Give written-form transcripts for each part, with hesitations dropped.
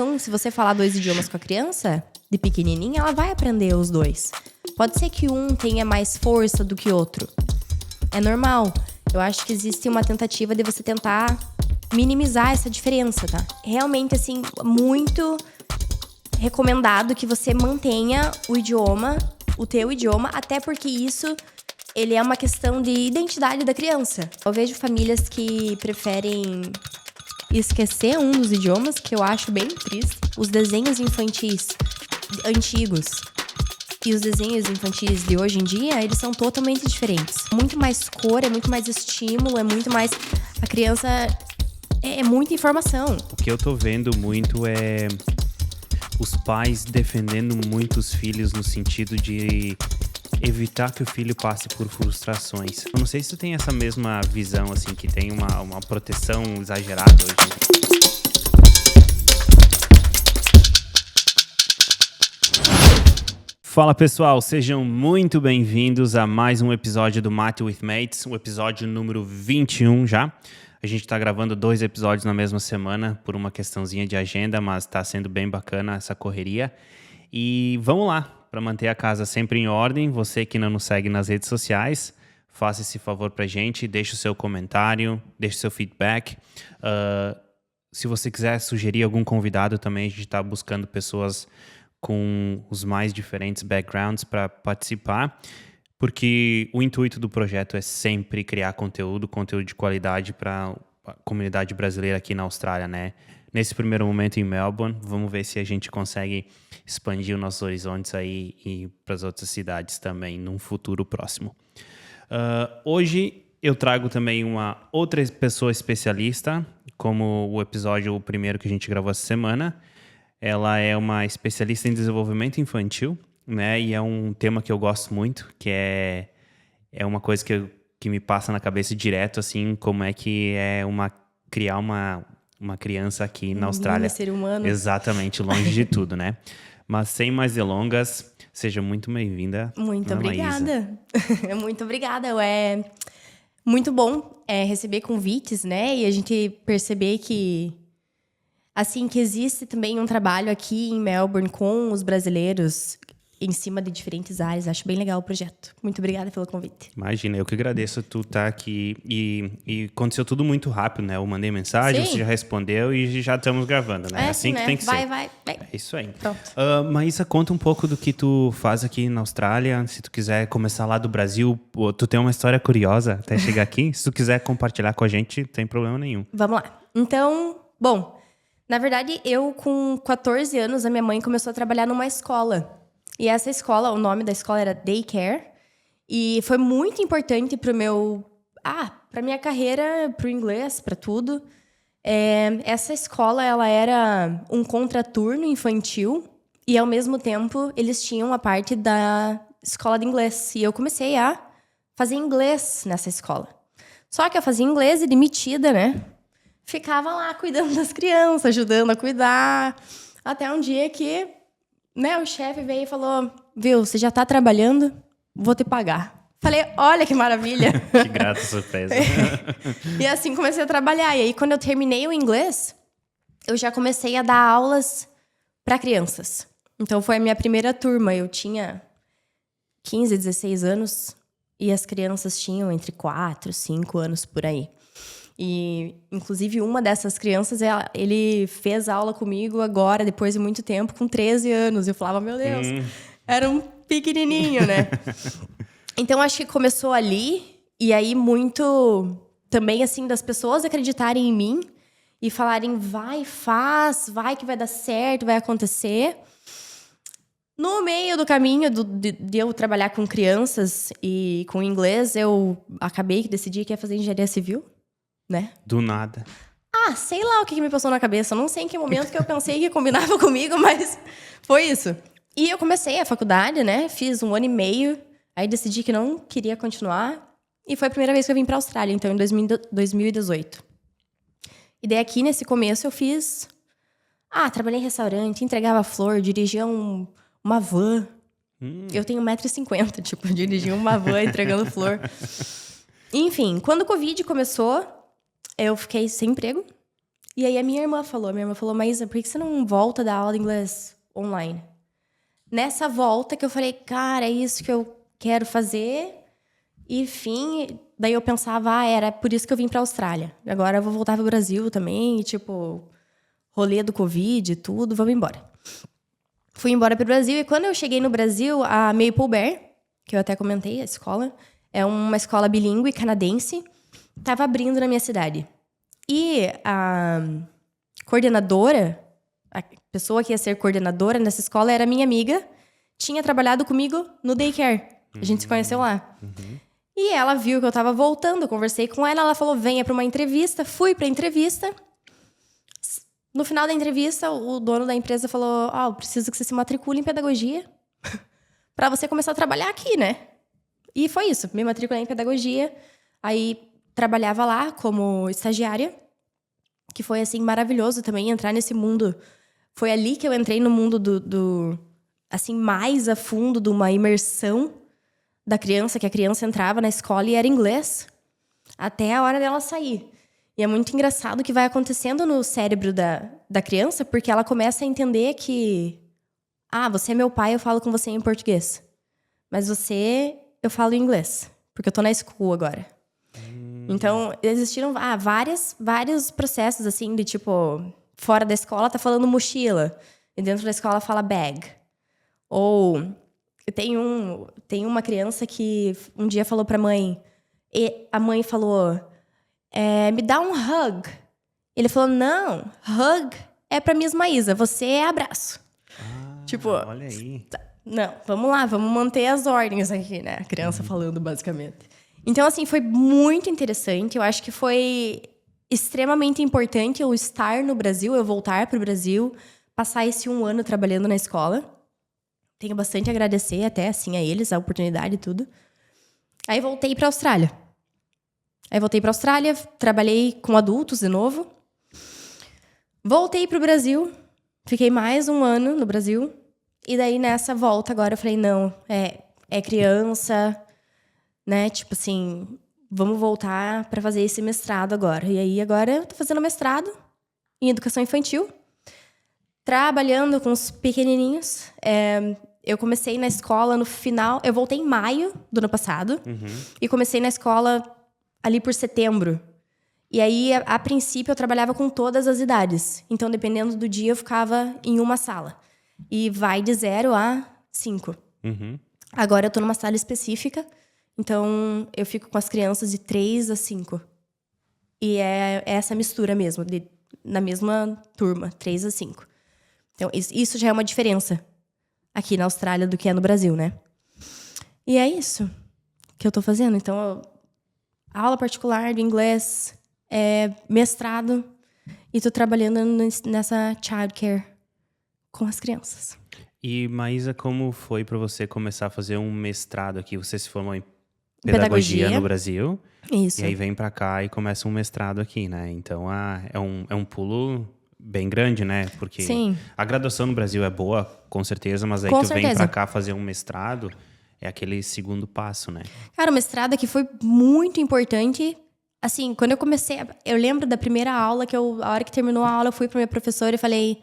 Então, se você falar 2 idiomas com a criança, de pequenininha, ela vai aprender os 2. Pode ser que um tenha mais força do que outro. É normal. Eu acho que existe uma tentativa de você tentar minimizar essa diferença, tá? Realmente, assim, muito recomendado que você mantenha o teu idioma, até porque isso, ele é uma questão de identidade da criança. Eu vejo famílias que preferem esquecer um dos idiomas, que eu acho bem triste. Os desenhos infantis antigos e os desenhos infantis de hoje em dia, eles são totalmente diferentes. Muito mais cor, é muito mais estímulo, é muito mais... A criança... É muita informação. O que eu tô vendo muito é os pais defendendo muito os filhos no sentido de evitar que o filho passe por frustrações. Eu não sei se tu tem essa mesma visão, assim, que tem uma proteção exagerada hoje. Fala pessoal, sejam muito bem-vindos a mais um episódio do Math with Mates, o episódio número 21 já. A gente tá gravando 2 episódios na mesma semana por uma questãozinha de agenda, mas tá sendo bem bacana essa correria. E vamos lá, para manter a casa sempre em ordem, você que não nos segue nas redes sociais, faça esse favor pra gente, deixe o seu comentário, deixe o seu feedback. Se você quiser sugerir algum convidado também, a gente tá buscando pessoas com os mais diferentes backgrounds para participar, porque o intuito do projeto é sempre criar conteúdo de qualidade para a comunidade brasileira aqui na Austrália, né? Nesse primeiro momento em Melbourne, vamos ver se a gente consegue expandir os nossos horizontes aí e para as outras cidades também, num futuro próximo. Hoje eu trago também uma outra pessoa especialista, como o primeiro que a gente gravou essa semana. Ela é uma especialista em desenvolvimento infantil, né? E é um tema que eu gosto muito, que é uma coisa que me passa na cabeça direto, assim, como é que é criar uma criança aqui na Austrália. Ser humano. Exatamente, longe de tudo, né? Mas sem mais delongas, seja muito bem-vinda. Muito obrigada. Muito obrigada. É muito bom receber convites, né? E a gente perceber que que existe também um trabalho aqui em Melbourne com os brasileiros em cima de diferentes áreas. Acho bem legal o projeto. Muito obrigada pelo convite. Imagina, eu que agradeço tu estar aqui. E aconteceu tudo muito rápido, né? Eu mandei mensagem, Sim. Você já respondeu e já estamos gravando, né? É assim né? que tem que ser. Vai. É isso aí. Pronto. Maísa, conta um pouco do que tu faz aqui na Austrália. Se tu quiser começar lá do Brasil, tu tem uma história curiosa até chegar aqui. Se tu quiser compartilhar com a gente, não tem problema nenhum. Vamos lá. Então, bom... Na verdade, eu com 14 anos, a minha mãe começou a trabalhar numa escola. E essa escola, o nome da escola era Daycare. E foi muito importante pra minha carreira, pro inglês, pra tudo. Essa escola, ela era um contraturno infantil. E, ao mesmo tempo, eles tinham a parte da escola de inglês. E eu comecei a fazer inglês nessa escola. Só que eu fazia inglês e demitida, né? Ficava lá cuidando das crianças, ajudando a cuidar. Até um dia que, né, o chefe veio e falou: viu, você já tá trabalhando? Vou te pagar. Falei, olha que maravilha. Que grata surpresa. E assim comecei a trabalhar. E aí, quando eu terminei o inglês, eu já comecei a dar aulas para crianças. Então, foi a minha primeira turma. Eu tinha 15, 16 anos. E as crianças tinham entre 4, 5 anos por aí. E, inclusive, uma dessas crianças, ele fez aula comigo agora, depois de muito tempo, com 13 anos. Eu falava, meu Deus, era um pequenininho, né? Então, acho que começou ali. E aí, muito também, assim, das pessoas acreditarem em mim e falarem, vai, faz, vai que vai dar certo, vai acontecer. No meio do caminho de eu trabalhar com crianças e com inglês, eu acabei que decidi que ia fazer engenharia civil. Né? Do nada. Sei lá o que me passou na cabeça. Não sei em que momento que eu pensei que combinava comigo, mas foi isso. E eu comecei a faculdade, né? Fiz 1 ano e meio. Aí decidi que não queria continuar. E foi a primeira vez que eu vim pra Austrália, então em 2018. E daí aqui, nesse começo, eu fiz... trabalhei em restaurante, entregava flor, dirigia uma van. Eu tenho 1,50 m, tipo, dirigia uma van entregando flor. Enfim, quando o Covid começou... Eu fiquei sem emprego. E aí a minha irmã falou, Maísa, por que você não volta da aula de inglês online? Nessa volta que eu falei, cara, é isso que eu quero fazer. E, enfim, daí eu pensava, era por isso que eu vim pra Austrália. Agora eu vou voltar pro Brasil também, tipo, rolê do Covid e tudo, vamos embora. Fui embora pro Brasil e quando eu cheguei no Brasil, a Maple Bear, que eu até comentei, a escola, é uma escola bilíngue canadense, tava abrindo na minha cidade. E a coordenadora, a pessoa que ia ser coordenadora nessa escola era minha amiga, tinha trabalhado comigo no daycare. A gente se conheceu lá. E ela viu que eu tava voltando, eu conversei com ela falou, venha pra uma entrevista. Fui pra entrevista. No final da entrevista, o dono da empresa falou, eu preciso que você se matricule em pedagogia pra você começar a trabalhar aqui, né? E foi isso, me matriculei em pedagogia. Aí trabalhava lá como estagiária, que foi, assim, maravilhoso também entrar nesse mundo. Foi ali que eu entrei no mundo assim, mais a fundo, de uma imersão da criança, que a criança entrava na escola e era inglês, até a hora dela sair. E é muito engraçado o que vai acontecendo no cérebro da criança, porque ela começa a entender que... você é meu pai, eu falo com você em português. Mas eu falo em inglês, porque eu tô na school agora. Então, existiram vários processos, assim, de tipo... Fora da escola tá falando mochila, e dentro da escola fala bag. Ou... Tem uma criança que um dia falou pra mãe... E a mãe falou... me dá um hug. Ele falou, não, hug é pra Miss Maísa, você é abraço. Tipo, olha aí. Não, vamos lá, vamos manter as ordens aqui, né? A criança falando, basicamente. Então, assim, foi muito interessante. Eu acho que foi extremamente importante eu estar no Brasil, eu voltar pro Brasil, passar esse 1 ano trabalhando na escola. Tenho bastante a agradecer até, assim, a eles, a oportunidade e tudo. Aí voltei pra Austrália. Trabalhei com adultos de novo. Voltei pro Brasil, fiquei mais 1 ano no Brasil. E daí, nessa volta agora, eu falei, não, é criança, né? Tipo assim, vamos voltar pra fazer esse mestrado agora. E aí, agora eu tô fazendo mestrado em educação infantil. Trabalhando com os pequenininhos. Eu comecei na escola no final... Eu voltei em maio do ano passado. E comecei na escola ali por setembro. E aí, a princípio, eu trabalhava com todas as idades. Então, dependendo do dia, eu ficava em uma sala. E vai de 0 a 5. Agora, eu tô numa sala específica. Então, eu fico com as crianças de 3 a 5. E é essa mistura mesmo, na mesma turma, 3 a 5. Então, isso já é uma diferença aqui na Austrália do que é no Brasil, né? E é isso que eu tô fazendo. Então, aula particular de inglês, mestrado, e tô trabalhando nessa childcare com as crianças. E, Maísa, como foi para você começar a fazer um mestrado aqui? Você se formou em pedagogia no Brasil. Isso. E aí vem para cá e começa um mestrado aqui, né? Então, é um pulo bem grande, né? Porque Sim. A graduação no Brasil é boa, com certeza, mas aí Com tu certeza. vem para cá fazer um mestrado, é aquele segundo passo, né? Cara, o mestrado aqui foi muito importante. Assim, quando eu comecei... Eu lembro da primeira aula, a hora que terminou a aula, eu fui pra minha professora e falei...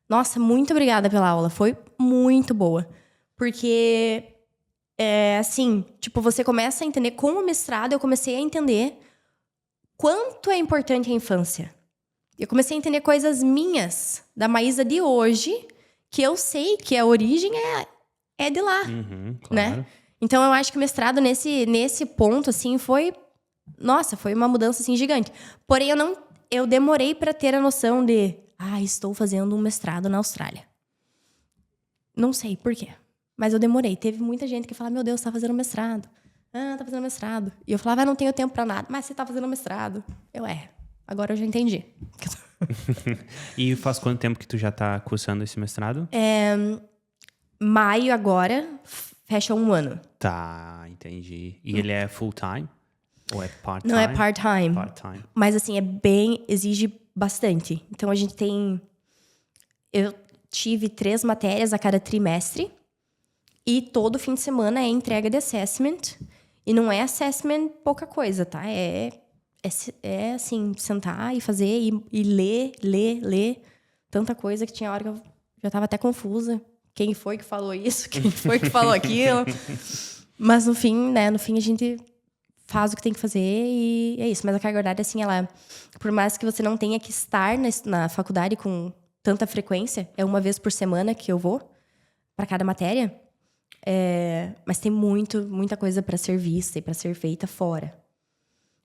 Nossa, muito obrigada pela aula. Foi muito boa. Porque, assim, tipo, você começa a entender... Com o mestrado, eu comecei a entender quanto é importante a infância. Eu comecei a entender coisas minhas, da Maísa de hoje, que eu sei que a origem é de lá, claro. né? Então, eu acho que o mestrado, nesse ponto, assim, foi... Nossa, foi uma mudança, assim, gigante. Porém, eu demorei para ter a noção de... estou fazendo um mestrado na Austrália. Não sei por quê, mas eu demorei. Teve muita gente que falava, meu Deus, tá fazendo mestrado. Tá fazendo mestrado. E eu falava, não tenho tempo para nada. Mas você tá fazendo mestrado. Agora eu já entendi. E faz quanto tempo que tu já tá cursando esse mestrado? Maio agora, fecha 1 ano. Tá, entendi. E ele é full time? Ou é part-time? Não, é part-time. Part-time. Mas assim, exige bastante. Então a gente tem... Eu tive 3 matérias a cada trimestre. E todo fim de semana é entrega de assessment. E não é assessment pouca coisa, tá? É é assim, sentar e fazer e ler. Tanta coisa que tinha hora que eu já tava até confusa. Quem foi que falou isso? Quem foi que falou aquilo? Mas no fim, né? No fim a gente faz o que tem que fazer e é isso. Mas a carga horária, assim, ela... Por mais que você não tenha que estar na faculdade com tanta frequência, é uma vez por semana que eu vou para cada matéria. Mas tem muita coisa para ser vista e para ser feita fora.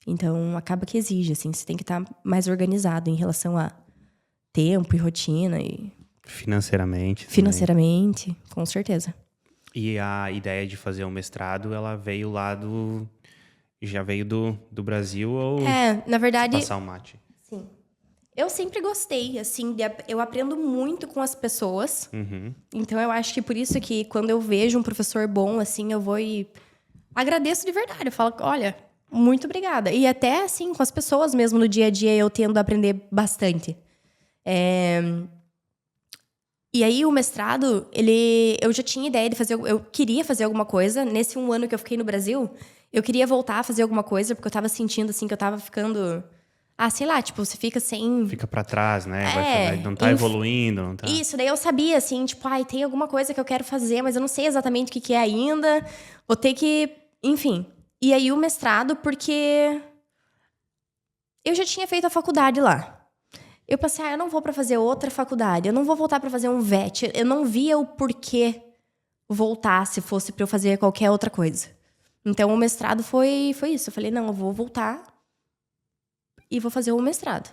Então, acaba que exige, assim. Você tem que estar mais organizado em relação a tempo e rotina e... Financeiramente. Financeiramente, com certeza. E a ideia de fazer um mestrado, ela veio lá do... Já veio do Brasil ou... Na verdade... Passar o mate? Sim. Eu sempre gostei, assim, eu aprendo muito com as pessoas. Uhum. Então, eu acho que por isso que quando eu vejo um professor bom, assim, eu vou e agradeço de verdade. Eu falo, olha, muito obrigada. E até, assim, com as pessoas mesmo no dia a dia, eu tendo a aprender bastante. E aí, o mestrado, eu já tinha ideia de fazer... Eu queria fazer alguma coisa. Nesse 1 ano que eu fiquei no Brasil, eu queria voltar a fazer alguma coisa, porque eu tava sentindo, assim, que eu tava ficando... sei lá, tipo, você fica sem... Fica pra trás, né? Não tá evoluindo, não tá... Isso, daí eu sabia, assim, tipo... tem alguma coisa que eu quero fazer, mas eu não sei exatamente o que é ainda. Vou ter que... Enfim. E aí, o mestrado, porque... Eu já tinha feito a faculdade lá. Eu pensei, eu não vou pra fazer outra faculdade. Eu não vou voltar pra fazer um VET. Eu não via o porquê voltar se fosse pra eu fazer qualquer outra coisa. Então, o mestrado foi isso. Eu falei, não, eu vou voltar e vou fazer o mestrado.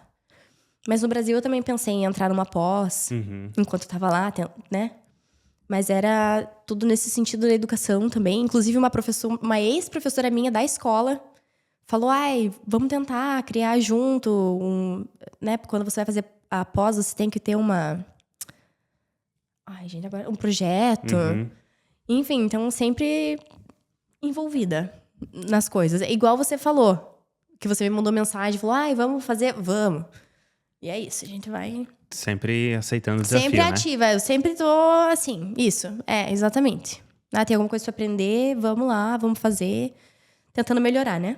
Mas no Brasil, eu também pensei em entrar numa pós, enquanto eu tava lá, né? Mas era tudo nesse sentido da educação também. Inclusive, uma ex-professora minha da escola falou, vamos tentar criar junto, né? Quando você vai fazer a pós, você tem que ter um projeto. Enfim, então sempre envolvida nas coisas. É igual você falou, que você me mandou mensagem, falou, vamos fazer, vamos. E é isso, a gente vai... Sempre aceitando o desafio, sempre né? ativa, eu sempre tô assim, isso, exatamente. Tem alguma coisa pra aprender, vamos lá, vamos fazer... Tentando melhorar, né?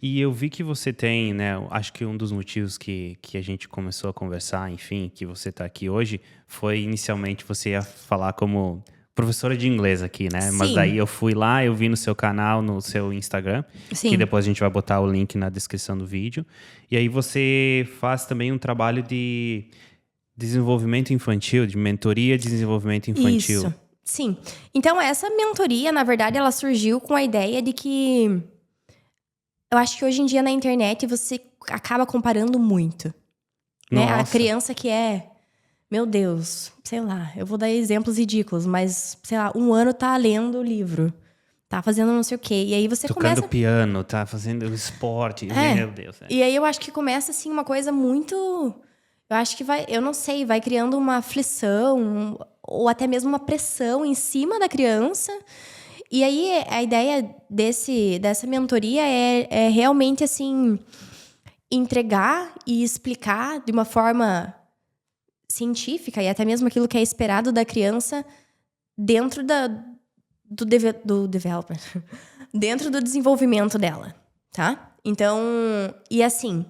E eu vi que você tem, né? Acho que um dos motivos que a gente começou a conversar, enfim, que você tá aqui hoje, foi inicialmente você ia falar como professora de inglês aqui, né? Sim. Mas daí eu fui lá, eu vi no seu canal, no seu Instagram, Sim. que depois a gente vai botar o link na descrição do vídeo. E aí você faz também um trabalho de desenvolvimento infantil, de mentoria de desenvolvimento infantil. Isso, sim. Então, essa mentoria, na verdade, ela surgiu com a ideia de que... Eu acho que hoje em dia na internet você acaba comparando muito. Né? A criança que meu Deus, sei lá, eu vou dar exemplos ridículos, mas, sei lá, 1 ano tá lendo o livro, tá fazendo não sei o quê. E aí você Tocando piano, tá fazendo esporte, meu Deus. E aí eu acho que começa, assim, uma coisa muito... Eu acho que eu não sei, vai criando uma aflição ou até mesmo uma pressão em cima da criança. E aí, a ideia dessa mentoria é realmente, assim, entregar e explicar de uma forma científica e até mesmo aquilo que é esperado da criança dentro do developer, dentro do desenvolvimento dela, tá? Então, e assim,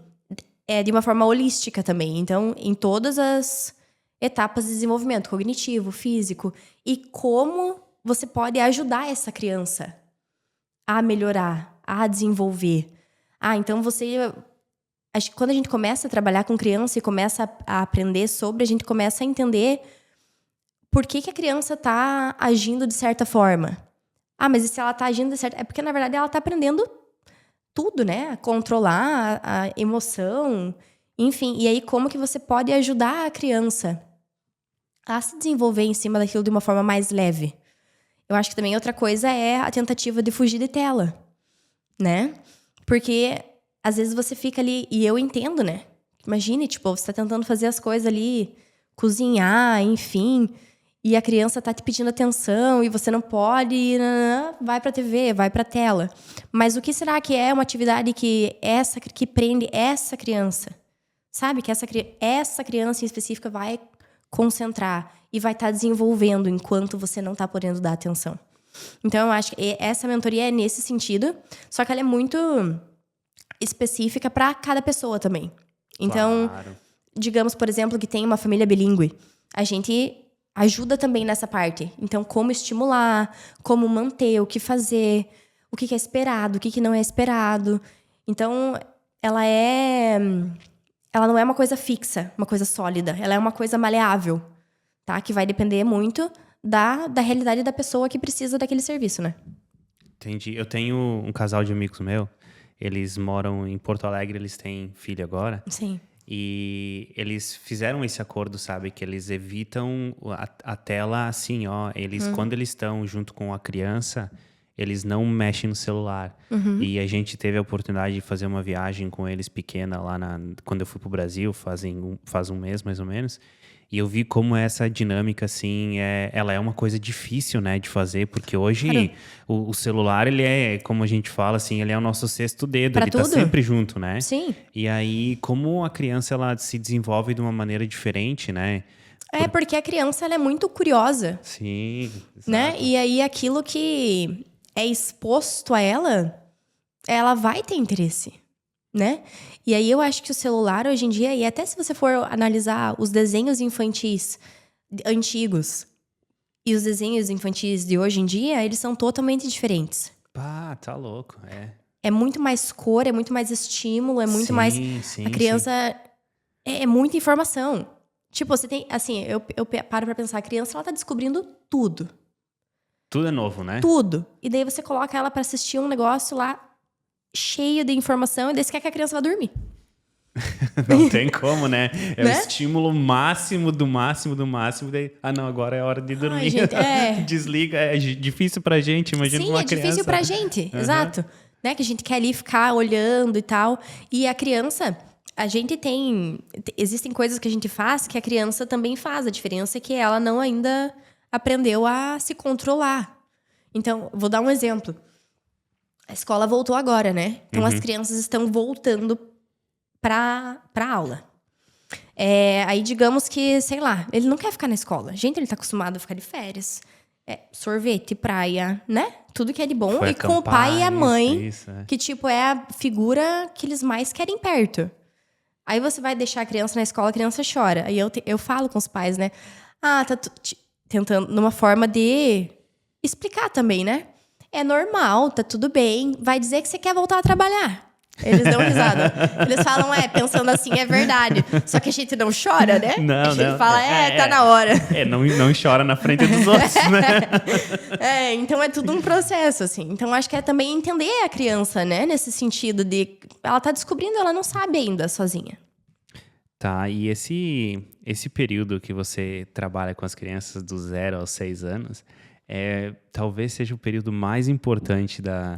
de uma forma holística também. Então, em todas as etapas de desenvolvimento cognitivo, físico, e como... você pode ajudar essa criança a melhorar, a desenvolver. Então acho que quando a gente começa a trabalhar com criança e começa a aprender sobre, a gente começa a entender por que a criança está agindo de certa forma. Mas e se ela está agindo de certa... É porque, na verdade, ela está aprendendo tudo, né? A controlar a emoção, enfim. E aí, como que você pode ajudar a criança a se desenvolver em cima daquilo de uma forma mais leve? Eu acho que também outra coisa é a tentativa de fugir de tela, né? Porque às vezes você fica ali... E eu entendo, né? Imagine, tipo, você tá tentando fazer as coisas ali, cozinhar, enfim... E a criança tá te pedindo atenção e você não pode... vai pra TV, vai pra tela. Mas o que será que é uma atividade que prende essa criança? Sabe? Que essa criança em específica vai concentrar e vai estar desenvolvendo enquanto você não está podendo dar atenção. Então, eu acho que essa mentoria é nesse sentido, só que ela é muito específica para cada pessoa também. Então, Claro. digamos, por exemplo, que tem uma família bilíngue. A gente ajuda também nessa parte. Então, como estimular, como manter, o que fazer, o que é esperado, o que não é esperado. Então, ela não é uma coisa fixa, uma coisa sólida. Ela é uma coisa maleável, tá? Que vai depender muito da realidade da pessoa que precisa daquele serviço, né? Entendi. Eu tenho um casal de amigos meu, eles moram em Porto Alegre, eles têm filho agora. Sim. E eles fizeram esse acordo, sabe? Que eles evitam a tela assim, ó. Eles, quando eles estão junto com a criança, eles não mexem no celular. E a gente teve a oportunidade de fazer uma viagem com eles pequena lá quando eu fui pro Brasil, faz um mês mais ou menos. E eu vi como essa dinâmica, assim, ela é uma coisa difícil, né, de fazer, porque hoje o celular, ele é, como a gente fala, assim, ele é o nosso sexto dedo, Pra ele tudo. tá sempre junto, né? Sim. E aí, como a criança, ela se desenvolve de uma maneira diferente, né? É porque a criança ela é muito curiosa, Sim, né? exato. E aí aquilo que é exposto a ela vai ter interesse, né? E aí eu acho que o celular hoje em dia, e até se você for analisar os desenhos infantis antigos e os desenhos infantis de hoje em dia, eles são totalmente diferentes. Pá, tá louco, É muito mais cor, é muito mais estímulo, é muito mais... Sim, A criança é muita informação. Tipo, você tem... Assim, eu paro pra pensar, a criança, ela tá descobrindo tudo. Tudo é novo, né? Tudo. E daí você coloca ela pra assistir um negócio lá cheio de informação e daí você quer que a criança vá dormir. Não tem como, né? É Né? o estímulo máximo do máximo do máximo. Daí, não, agora é hora de dormir. gente, Desliga, é difícil pra gente, imagina Sim, uma é criança. difícil pra gente, exato. Né? Que a gente quer ali ficar olhando e tal. E a criança, a gente tem... Existem coisas que a gente faz que a criança também faz. A diferença é que ela não ainda aprendeu a se controlar. Então, vou dar um exemplo. A escola voltou agora, né? Então, as crianças estão voltando pra aula. Aí, digamos que, sei lá, ele não quer ficar na escola. Gente, ele tá acostumado a ficar de férias. Sorvete, praia, né? Tudo que é de bom. Foi e com o pai e a mãe, isso, que, tipo, é a figura que eles mais querem perto. Aí você vai deixar a criança na escola, a criança chora. Aí eu falo com os pais, né? Tá tentando, numa forma de explicar também, né? É normal, tá tudo bem. Vai dizer que você quer voltar a trabalhar. Eles dão risada. Eles falam, pensando assim, é verdade. Só que a gente não chora, né? Não, a gente não. fala, tá na hora. Não chora na frente dos outros, né? Então é tudo um processo, assim. Então acho que é também entender a criança, né? Nesse sentido de... Ela tá descobrindo, ela não sabe ainda sozinha. Tá, e esse período que você trabalha com as crianças do 0 aos 6 anos, talvez seja o período mais importante da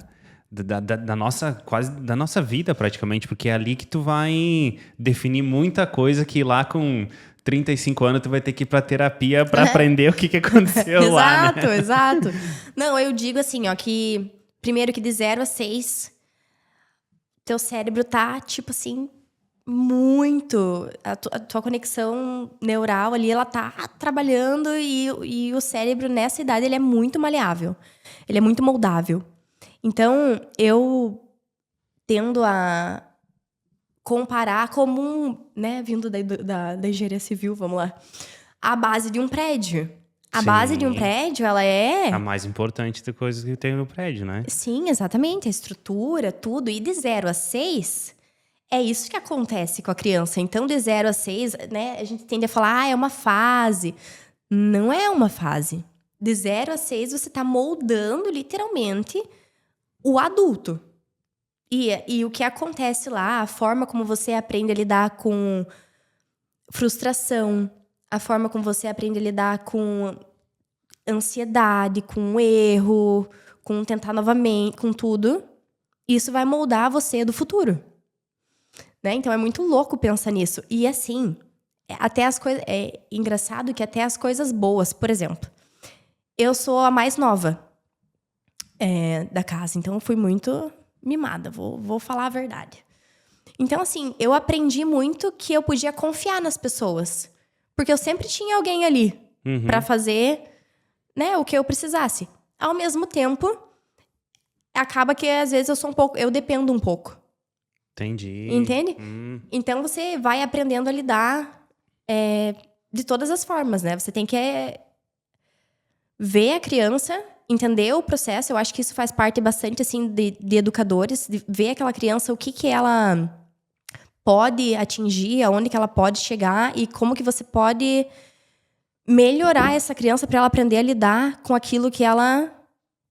nossa vida, praticamente, porque é ali que tu vai definir muita coisa que lá com 35 anos tu vai ter que ir pra terapia pra aprender o que aconteceu lá, né? Exato. Não, eu digo assim, ó, que primeiro que de 0 a 6, teu cérebro tá, tipo assim, muito... A tua conexão neural ali, ela tá trabalhando e o cérebro nessa idade, ele é muito maleável. Ele é muito moldável. Então, eu tendo a comparar como né, vindo da engenharia civil, vamos lá, a base de um prédio. A base de um prédio, ela é... A mais importante da coisa que tem no prédio, né? Sim, exatamente. A estrutura, tudo. E de 0 a 6, é isso que acontece com a criança. Então, de 0 a 6, né, a gente tende a falar, é uma fase. Não é uma fase. De 0 a 6, você tá moldando, literalmente, o adulto. E o que acontece lá, a forma como você aprende a lidar com frustração, a forma como você aprende a lidar com ansiedade, com erro, com tentar novamente, com tudo, isso vai moldar você do futuro. Né? Então é muito louco pensar nisso. E assim, até as coisas. É engraçado que até as coisas boas, por exemplo, eu sou a mais nova da casa, então eu fui muito mimada, vou falar a verdade. Então, assim, eu aprendi muito que eu podia confiar nas pessoas. Porque eu sempre tinha alguém ali pra fazer, né, o que eu precisasse. Ao mesmo tempo, acaba que às vezes eu dependo um pouco. Entendi. Entende? Então, você vai aprendendo a lidar de todas as formas, né? Você tem que ver a criança, entender o processo. Eu acho que isso faz parte bastante, assim, de educadores. De ver aquela criança, o que ela pode atingir, aonde que ela pode chegar e como que você pode melhorar essa criança para ela aprender a lidar com aquilo que ela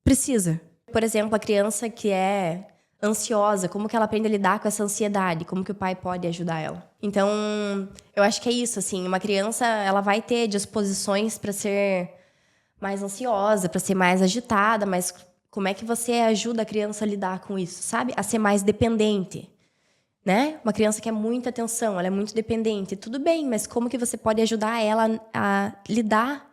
precisa. Por exemplo, a criança que é ansiosa, como que ela aprende a lidar com essa ansiedade? Como que o pai pode ajudar ela? Então, eu acho que é isso, assim. Uma criança, ela vai ter disposições para ser mais ansiosa, para ser mais agitada, mas como é que você ajuda a criança a lidar com isso, sabe? A ser mais dependente, né? Uma criança quer muita atenção, ela é muito dependente. Tudo bem, mas como que você pode ajudar ela a lidar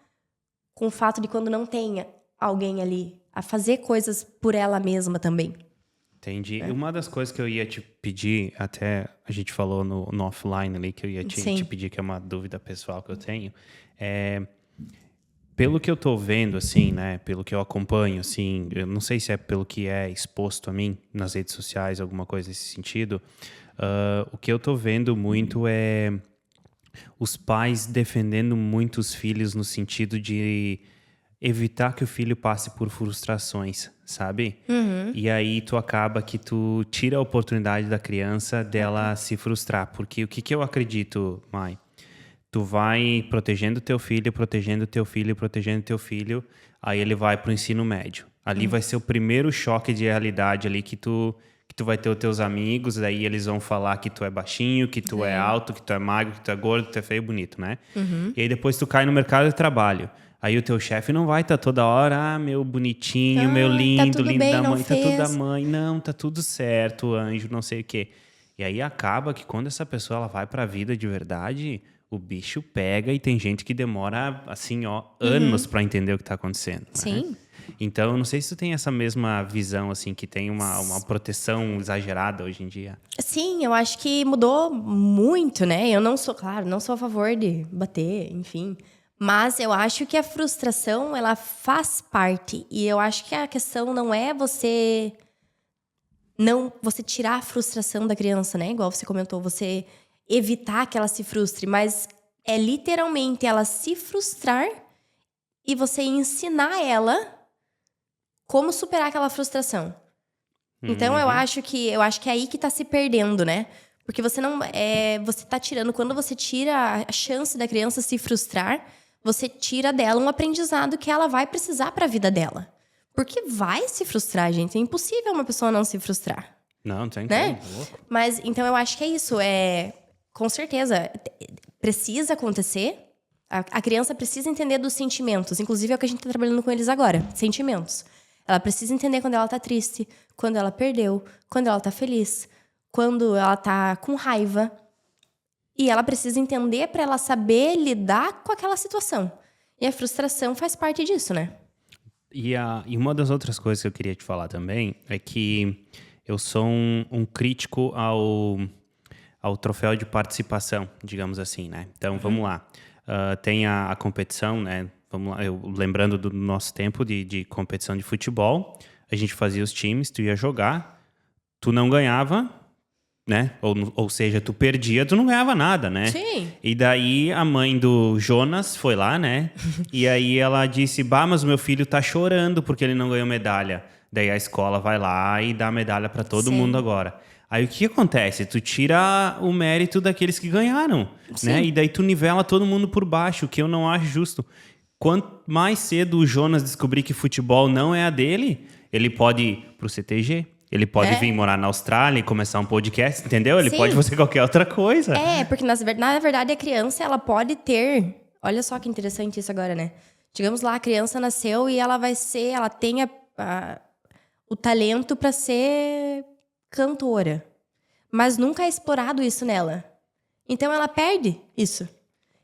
com o fato de quando não tem alguém ali, a fazer coisas por ela mesma também? Entendi. E uma das coisas que eu ia te pedir, até a gente falou no offline ali, que eu ia te pedir, que é uma dúvida pessoal que eu tenho, pelo que eu tô vendo, assim, né, pelo que eu acompanho, assim, eu não sei se é pelo que é exposto a mim nas redes sociais, alguma coisa nesse sentido, o que eu tô vendo muito é os pais defendendo muito os filhos no sentido de evitar que o filho passe por frustrações, sabe? E aí tu acaba que tu tira a oportunidade da criança dela se frustrar. Porque o que eu acredito, Mai? Tu vai protegendo teu filho, protegendo teu filho, protegendo teu filho, aí ele vai pro ensino médio. Ali vai ser o primeiro choque de realidade ali que tu vai ter os teus amigos, daí eles vão falar que tu é baixinho, que tu é alto, que tu é magro, que tu é gordo, que tu é feio e bonito, né? E aí depois tu cai no mercado de trabalho. Aí o teu chefe não vai estar toda hora, meu bonitinho, meu lindo, lindo bem, da não mãe, tá tudo da fez. mãe. Não, tá tudo certo, anjo, não sei o quê. E aí acaba que quando essa pessoa ela vai pra vida de verdade, o bicho pega e tem gente que demora, assim, ó, anos pra entender o que tá acontecendo. Né? Sim. Então, eu não sei se tu tem essa mesma visão, assim, que tem uma proteção exagerada hoje em dia. Sim, eu acho que mudou muito, né? Eu não sou a favor de bater, enfim. Mas eu acho que a frustração, ela faz parte. E eu acho que a questão não é você tirar a frustração da criança, né? Igual você comentou, você evitar que ela se frustre. Mas é literalmente ela se frustrar e você ensinar ela como superar aquela frustração. Então, eu acho que é aí que tá se perdendo, né? Porque você não... você tá tirando... Quando você tira a chance da criança se frustrar, você tira dela um aprendizado que ela vai precisar pra vida dela. Porque vai se frustrar, gente. É impossível uma pessoa não se frustrar. Não tem né? como, louco. Mas, então, eu acho que é isso. Com certeza, precisa acontecer. A criança precisa entender dos sentimentos. Inclusive, é o que a gente tá trabalhando com eles agora. Sentimentos. Ela precisa entender quando ela tá triste, quando ela perdeu, quando ela tá feliz, quando ela tá com raiva. E ela precisa entender para ela saber lidar com aquela situação. E a frustração faz parte disso, né? E uma das outras coisas que eu queria te falar também é que eu sou um crítico ao troféu de participação, digamos assim, né? Então, vamos lá. Tem a competição, né? Vamos lá, lembrando do nosso tempo de competição de futebol, a gente fazia os times, tu ia jogar, tu não ganhava, né? Ou seja, tu perdia, tu não ganhava nada, né? Sim. E daí a mãe do Jonas foi lá, né? E aí ela disse, mas o meu filho tá chorando porque ele não ganhou medalha. Daí a escola vai lá e dá medalha para todo mundo agora. Aí o que acontece? Tu tira o mérito daqueles que ganharam, né? E daí tu nivela todo mundo por baixo, o que eu não acho justo. Quanto mais cedo o Jonas descobrir que futebol não é a dele, ele pode ir pro CTG, ele pode vir morar na Austrália e começar um podcast, entendeu? Ele pode fazer qualquer outra coisa. Porque na verdade a criança, ela pode ter... Olha só que interessante isso agora, né? Digamos lá, a criança nasceu e ela tem o talento para ser cantora. Mas nunca é explorado isso nela. Então ela perde isso.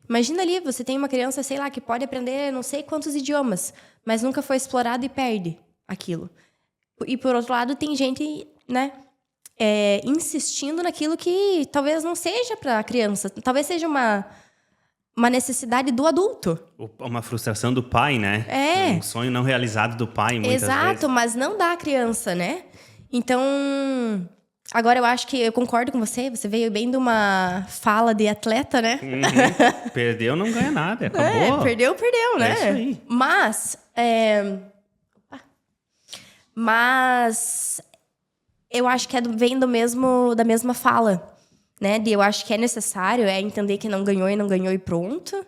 Imagina ali, você tem uma criança, sei lá, que pode aprender não sei quantos idiomas, mas nunca foi explorado e perde aquilo. E por outro lado, tem gente, né, insistindo naquilo que talvez não seja para a criança. Talvez seja uma necessidade do adulto. Uma frustração do pai, né? Um sonho não realizado do pai, muitas vezes. Exato, mas não da criança, né? Então, Agora, eu acho que eu concordo com você. Você veio bem de uma fala de atleta, né? Perdeu, não ganha nada. Acabou. Perdeu, né? É isso aí. Mas eu acho que vem da mesma fala, né? Eu acho que é necessário entender que não ganhou e pronto.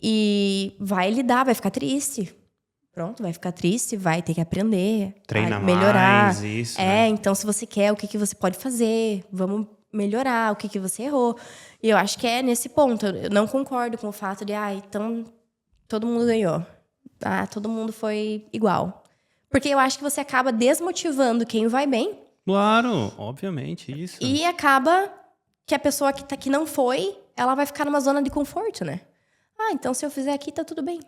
E vai lidar, vai ficar triste. Pronto, vai ficar triste, vai ter que aprender, Treina vai melhorar. mais, isso, né? Então se você quer, o que você pode fazer? Vamos melhorar, o que você errou. E eu acho que é nesse ponto. Eu não concordo com o fato de, então todo mundo ganhou. Todo mundo foi igual. Porque eu acho que você acaba desmotivando quem vai bem. Claro, obviamente, isso. E acaba que a pessoa que não foi, ela vai ficar numa zona de conforto, né? Então se eu fizer aqui, tá tudo bem.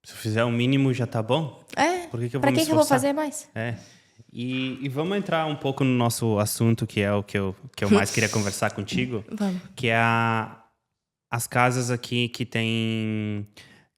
Se eu fizer o mínimo, já tá bom? Por que eu vou me esforçar? Eu vou fazer mais? E vamos entrar um pouco no nosso assunto, que é o que eu mais queria conversar contigo. Vamos. Que é as casas aqui que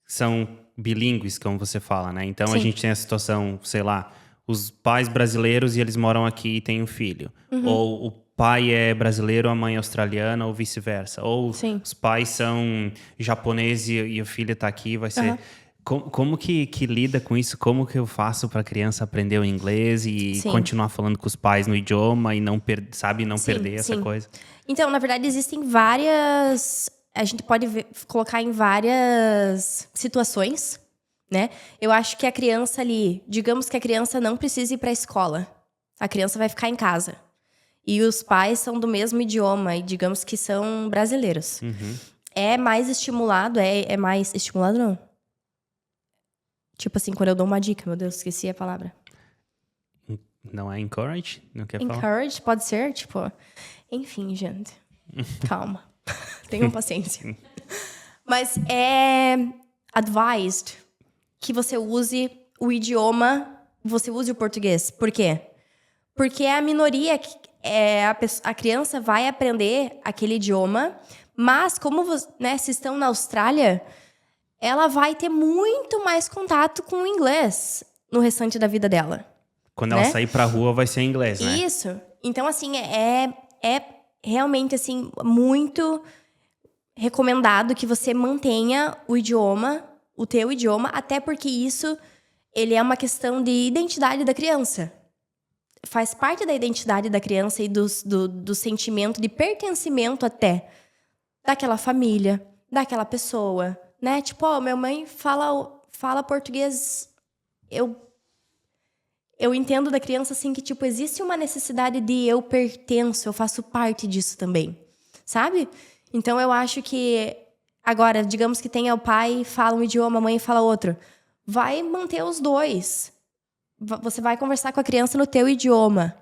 são bilíngues, como você fala, né? Então, Sim. A gente tem a situação, sei lá, os pais brasileiros e eles moram aqui e têm um filho. Ou o pai é brasileiro, a mãe é australiana, ou vice-versa. Ou Sim. os pais são japoneses e o filho tá aqui, vai ser... Como que lida com isso? Como que eu faço para a criança aprender o inglês e continuar falando com os pais no idioma e não perder essa coisa? Então, na verdade, existem várias... A gente pode colocar em várias situações, né? Eu acho que a criança ali... Digamos que a criança não precisa ir para a escola. A criança vai ficar em casa. E os pais são do mesmo idioma e digamos que são brasileiros. É mais estimulado, é mais... Estimulado não. Tipo assim, quando eu dou uma dica, meu Deus, esqueci a palavra. Não é encourage? Não quer falar? Encourage, pode ser, tipo... Enfim, gente. Calma. Tenham paciência. Mas é advised que você use o idioma, você use o português. Por quê? Porque é a minoria, a criança vai aprender aquele idioma, mas como se estão na Austrália... ela vai ter muito mais contato com o inglês no restante da vida dela. Quando ela sair pra rua, vai ser inglês, né? Isso. Então, assim, é realmente, assim, muito recomendado que você mantenha o teu idioma, até porque isso, ele é uma questão de identidade da criança. Faz parte da identidade da criança e do sentimento de pertencimento até daquela família, daquela pessoa, né? Tipo, minha mãe fala português. Eu entendo da criança, assim, que, tipo, existe uma necessidade de eu pertenço, eu faço parte disso também, sabe? Então, eu acho que... Agora, digamos que tenha o pai fala um idioma, a mãe fala outro. Vai manter os dois. Você vai conversar com a criança no teu idioma.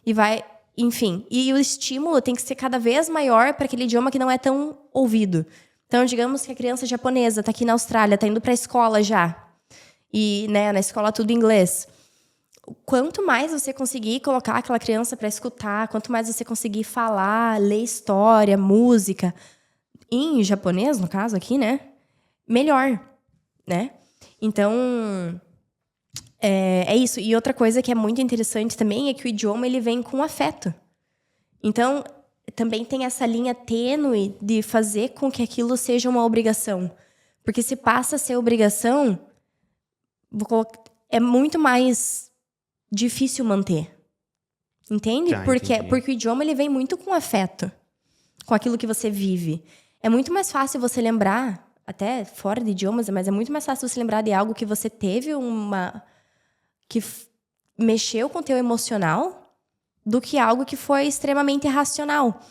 E vai... Enfim. E o estímulo tem que ser cada vez maior para aquele idioma que não é tão ouvido. Então, digamos que a criança japonesa está aqui na Austrália, está indo para a escola já. E, né, na escola tudo em inglês. Quanto mais você conseguir colocar aquela criança para escutar, quanto mais você conseguir falar, ler história, música, em japonês, no caso aqui, né? Melhor, né? Então, é isso. E outra coisa que é muito interessante também é que o idioma, ele vem com afeto. Então... também tem essa linha tênue de fazer com que aquilo seja uma obrigação. Porque se passa a ser obrigação, é muito mais difícil manter. Entende? Porque o idioma, ele vem muito com afeto. Com aquilo que você vive. É muito mais fácil você lembrar, até fora de idiomas, mas é muito mais fácil você lembrar de algo que você teve que mexeu com o teu emocional do que algo que foi extremamente irracional.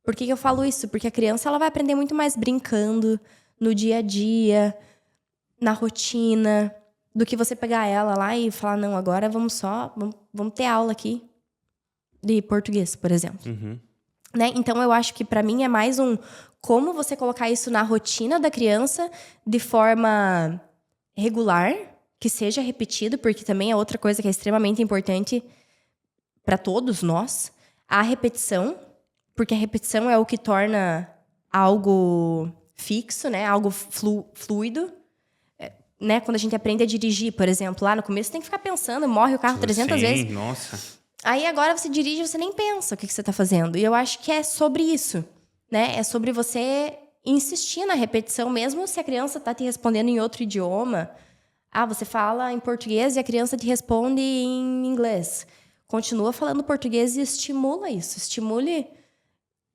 Por que eu falo isso? Porque a criança, ela vai aprender muito mais brincando, no dia a dia, na rotina, do que você pegar ela lá e falar, não, agora vamos ter aula aqui de português, por exemplo. Né? Então, eu acho que, para mim, é mais como você colocar isso na rotina da criança de forma regular, que seja repetido, porque também é outra coisa que é extremamente importante para todos nós, a repetição, porque a repetição é o que torna algo fixo, né? Algo fluido. Né? Quando a gente aprende a dirigir, por exemplo, lá no começo tem que ficar pensando, morre o carro 300 vezes. Nossa. Aí agora você dirige e você nem pensa o que você tá fazendo. E eu acho que é sobre isso, né? É sobre você insistir na repetição, mesmo se a criança tá te respondendo em outro idioma. Você fala em português e a criança te responde em inglês. Continua falando português e estimula isso. Estimule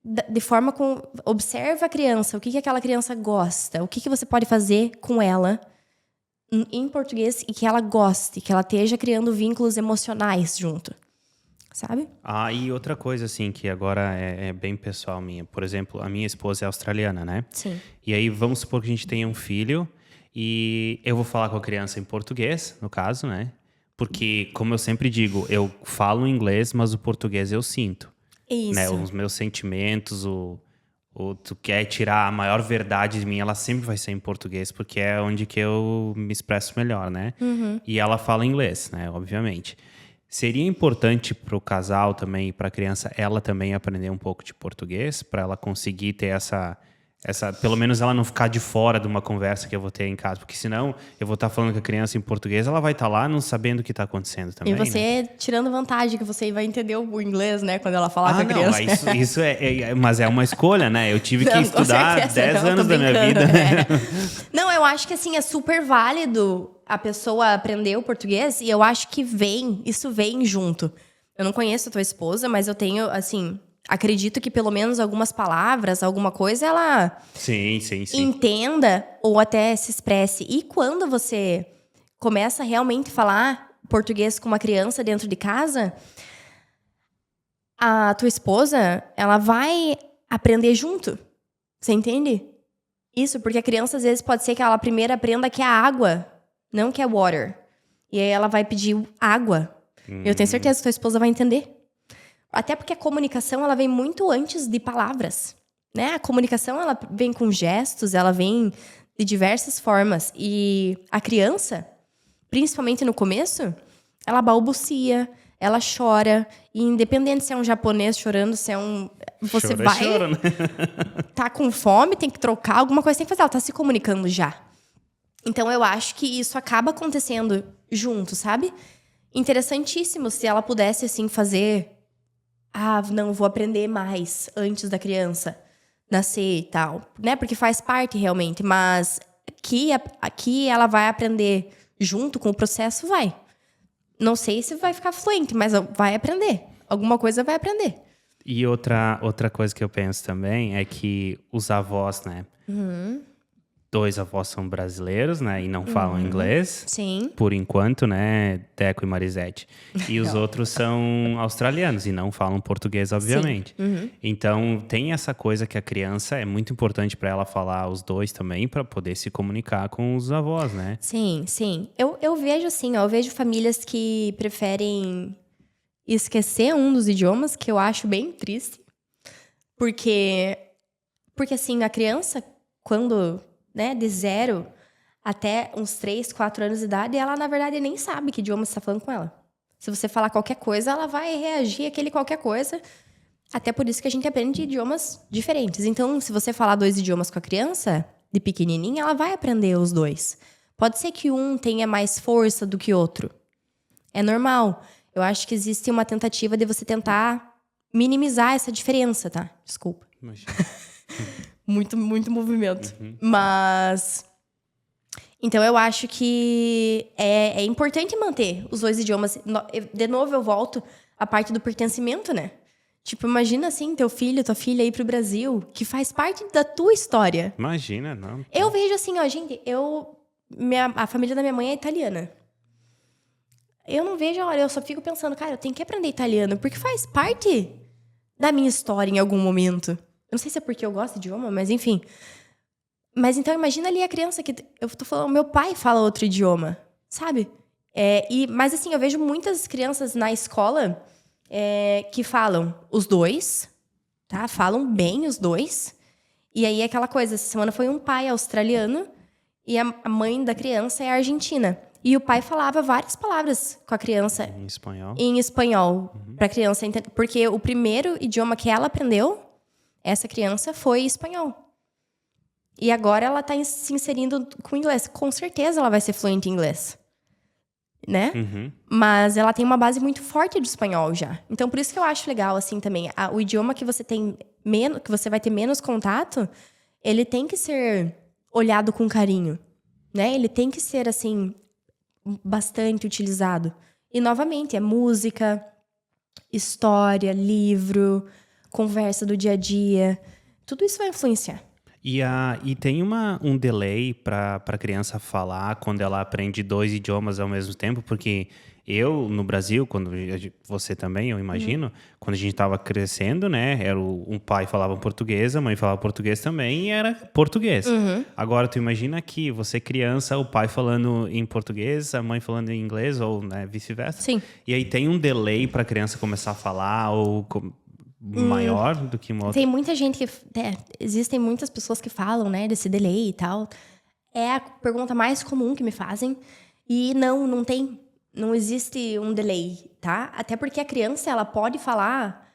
de forma com... Observa a criança, o que aquela criança gosta. O que você pode fazer com ela em português e que ela goste. Que ela esteja criando vínculos emocionais junto. Sabe? E outra coisa, assim, que agora é bem pessoal minha. Por exemplo, a minha esposa é australiana, né? Sim. E aí, vamos supor que a gente tenha um filho e eu vou falar com a criança em português, no caso, né? Porque, como eu sempre digo, eu falo inglês, mas o português eu sinto. Isso. Né? Os meus sentimentos, tu quer tirar a maior verdade de mim, ela sempre vai ser em português, porque é onde que eu me expresso melhor, né? E ela fala inglês, né? Obviamente. Seria importante para o casal também, para a criança, ela também aprender um pouco de português, para ela conseguir ter essa... Pelo menos ela não ficar de fora de uma conversa que eu vou ter em casa. Porque senão eu vou estar falando com a criança em português, ela vai estar lá não sabendo o que está acontecendo também. E você, né? Tirando vantagem, que você vai entender o inglês, né? Quando ela falar com a criança. Isso mas é uma escolha, né? Eu tive que estudar 10 anos da minha vida. Né? Não, eu acho que assim, é super válido a pessoa aprender o português. E eu acho que isso vem junto. Eu não conheço a tua esposa, mas eu tenho, assim... Acredito que pelo menos algumas palavras, alguma coisa, ela sim. entenda ou até se expresse. E quando você começa a realmente falar português com uma criança dentro de casa, a tua esposa, ela vai aprender junto. Você entende? Isso, porque a criança às vezes pode ser que ela primeiro aprenda que é água, não que é water. E aí ela vai pedir água. Eu tenho certeza que tua esposa vai entender. Até porque a comunicação, ela vem muito antes de palavras, né? A comunicação, ela vem com gestos, ela vem de diversas formas. E a criança, principalmente no começo, ela balbucia, ela chora. E independente se é um japonês chorando, se é um... Você chora, né? Tá com fome, tem que trocar, alguma coisa tem que fazer. Ela tá se comunicando já. Então, eu acho que isso acaba acontecendo junto, sabe? Interessantíssimo se ela pudesse, assim, fazer... não, vou aprender mais antes da criança nascer e tal, né? Porque faz parte realmente, mas aqui ela vai aprender junto com o processo, vai. Não sei se vai ficar fluente, mas vai aprender. Alguma coisa vai aprender. E outra coisa que eu penso também é que os avós, né? Dois avós são brasileiros, né? E não falam inglês. Sim. Por enquanto, né? Teco e Marisete. E os outros são australianos e não falam português, obviamente. Então, tem essa coisa que a criança é muito importante para ela falar os dois também, para poder se comunicar com os avós, né? Sim. Eu vejo assim, eu vejo famílias que preferem esquecer um dos idiomas, que eu acho bem triste. Porque assim, a criança, quando... né, de 0 até uns 3, 4 anos de idade, ela, na verdade, nem sabe que idioma você está falando com ela. Se você falar qualquer coisa, ela vai reagir àquele qualquer coisa. Até por isso que a gente aprende idiomas diferentes. Então, se você falar 2 idiomas com a criança, de pequenininha, ela vai aprender os 2. Pode ser que um tenha mais força do que outro. É normal. Eu acho que existe uma tentativa de você tentar minimizar essa diferença, tá? Desculpa. Imagina. Muito movimento. Mas... Então, eu acho que é importante manter os 2 idiomas. De novo, eu volto à parte do pertencimento, né? Tipo, imagina assim, teu filho, tua filha ir pro Brasil, que faz parte da tua história. Imagina, não. Eu vejo assim, ó, gente, a família da minha mãe é italiana. Eu não vejo, olha, eu só fico pensando, cara, eu tenho que aprender italiano, porque faz parte da minha história em algum momento. Eu não sei se é porque eu gosto de idioma, mas enfim. Mas então, imagina ali a criança que... Eu tô falando, meu pai fala outro idioma, sabe? Mas assim, eu vejo muitas crianças na escola que falam os 2, tá? Falam bem os 2. E aí, aquela coisa, essa semana foi um pai australiano e a mãe da criança é argentina. E o pai falava várias palavras com a criança. Em espanhol. Pra criança entender. Porque o primeiro idioma que ela aprendeu... Essa criança foi espanhol. E agora ela está se inserindo com inglês. Com certeza ela vai ser fluente em inglês. né? Mas ela tem uma base muito forte de espanhol já. Então, por isso que eu acho legal, assim, também. O idioma que você tem menos, que você vai ter menos contato, ele tem que ser olhado com carinho, né? Ele tem que ser, assim, bastante utilizado. E, novamente, é música, história, livro, conversa do dia a dia. Tudo isso vai influenciar. E tem um delay para a criança falar quando ela aprende 2 idiomas ao mesmo tempo, porque eu, no Brasil, você também, eu imagino, quando a gente estava crescendo, né, um pai falava português, a mãe falava português também, e era português. Agora, tu imagina que você criança, o pai falando em português, a mãe falando em inglês, ou né, vice-versa. Sim. E aí tem um delay para a criança começar a falar, ou maior do que uma outra. Tem muita gente que... existem muitas pessoas que falam, né, desse delay e tal. É a pergunta mais comum que me fazem. E não tem... Não existe um delay, tá? Até porque a criança, ela pode falar...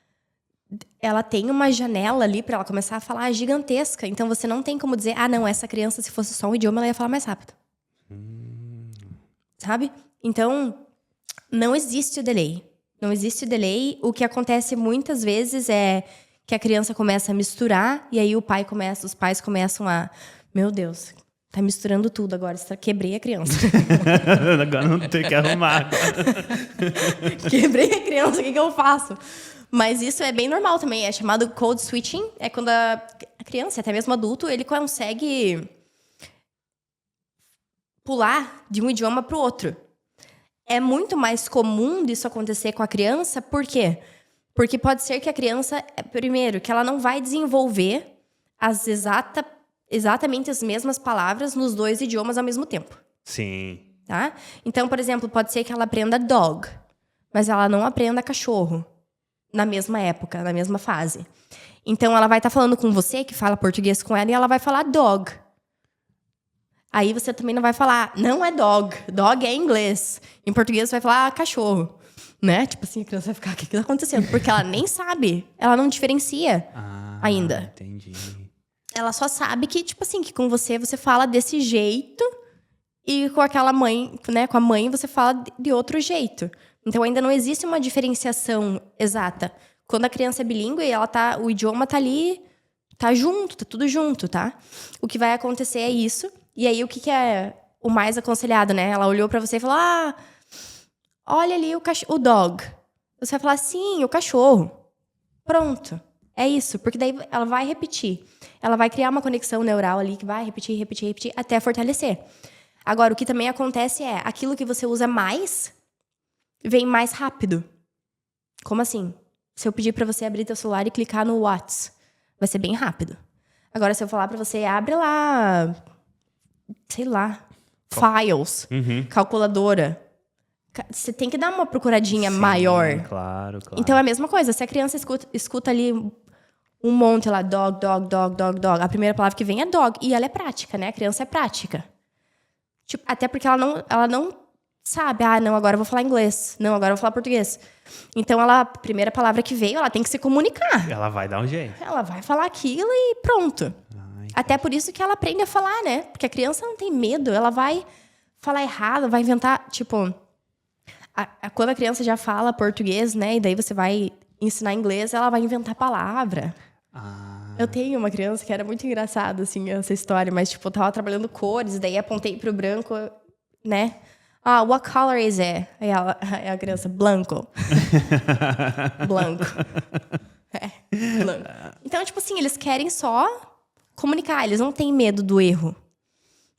Ela tem uma janela ali pra ela começar a falar gigantesca. Então, você não tem como dizer... Ah, não, essa criança, se fosse só um idioma, ela ia falar mais rápido. Sabe? Então, não existe o delay. Não existe delay. O que acontece muitas vezes é que a criança começa a misturar e aí os pais começam a... Meu Deus, tá misturando tudo agora. Quebrei a criança. Agora não tem que arrumar. Quebrei a criança, o que eu faço? Mas isso é bem normal também. É chamado code switching. É quando a criança, até mesmo adulto, ele consegue pular de um idioma para o outro. É muito mais comum disso acontecer com a criança, por quê? Porque pode ser que a criança, primeiro, que ela não vai desenvolver exatamente as mesmas palavras nos 2 idiomas ao mesmo tempo. Sim. Tá? Então, por exemplo, pode ser que ela aprenda dog, mas ela não aprenda cachorro na mesma época, na mesma fase. Então, ela vai estar falando com você, que fala português com ela, e ela vai falar dog. Aí você também não vai falar, não é dog. Dog é inglês. Em português você vai falar cachorro. Né? Tipo assim, a criança vai ficar, o que tá acontecendo? Porque ela nem sabe. Ela não diferencia ainda. Entendi. Ela só sabe que, tipo assim, que com você fala desse jeito. E com aquela mãe, né? Com a mãe você fala de outro jeito. Então ainda não existe uma diferenciação exata. Quando a criança é bilíngue, o idioma tá ali, tá junto, tá tudo junto, tá? O que vai acontecer é isso. E aí, o que é o mais aconselhado, né? Ela olhou pra você e falou, olha ali o dog. Você vai falar, sim, o cachorro. Pronto. É isso. Porque daí ela vai repetir. Ela vai criar uma conexão neural ali que vai repetir, até fortalecer. Agora, o que também acontece é, aquilo que você usa mais, vem mais rápido. Como assim? Se eu pedir pra você abrir teu celular e clicar no Whats, vai ser bem rápido. Agora, se eu falar pra você, abre lá... sei lá, files, calculadora. Você tem que dar uma procuradinha maior. Claro. Então é a mesma coisa. Se a criança escuta ali um monte lá, dog. A primeira palavra que vem é dog. E ela é prática, né? A criança é prática. Tipo, até porque ela não sabe. Não, agora eu vou falar inglês. Não, agora eu vou falar português. Então, a primeira palavra que veio, ela tem que se comunicar. Ela vai dar um jeito. Ela vai falar aquilo e pronto. Até por isso que ela aprende a falar, né? Porque a criança não tem medo. Ela vai falar errado, vai inventar... Tipo, quando a criança já fala português, né? E daí você vai ensinar inglês, ela vai inventar palavra. Eu tenho uma criança que era muito engraçada, assim, essa história. Mas, tipo, eu tava trabalhando cores, daí apontei pro branco, né? What color is it? Aí a criança, blanco. Blanco. Blanco. Então, tipo assim, eles querem só comunicar. Eles não têm medo do erro,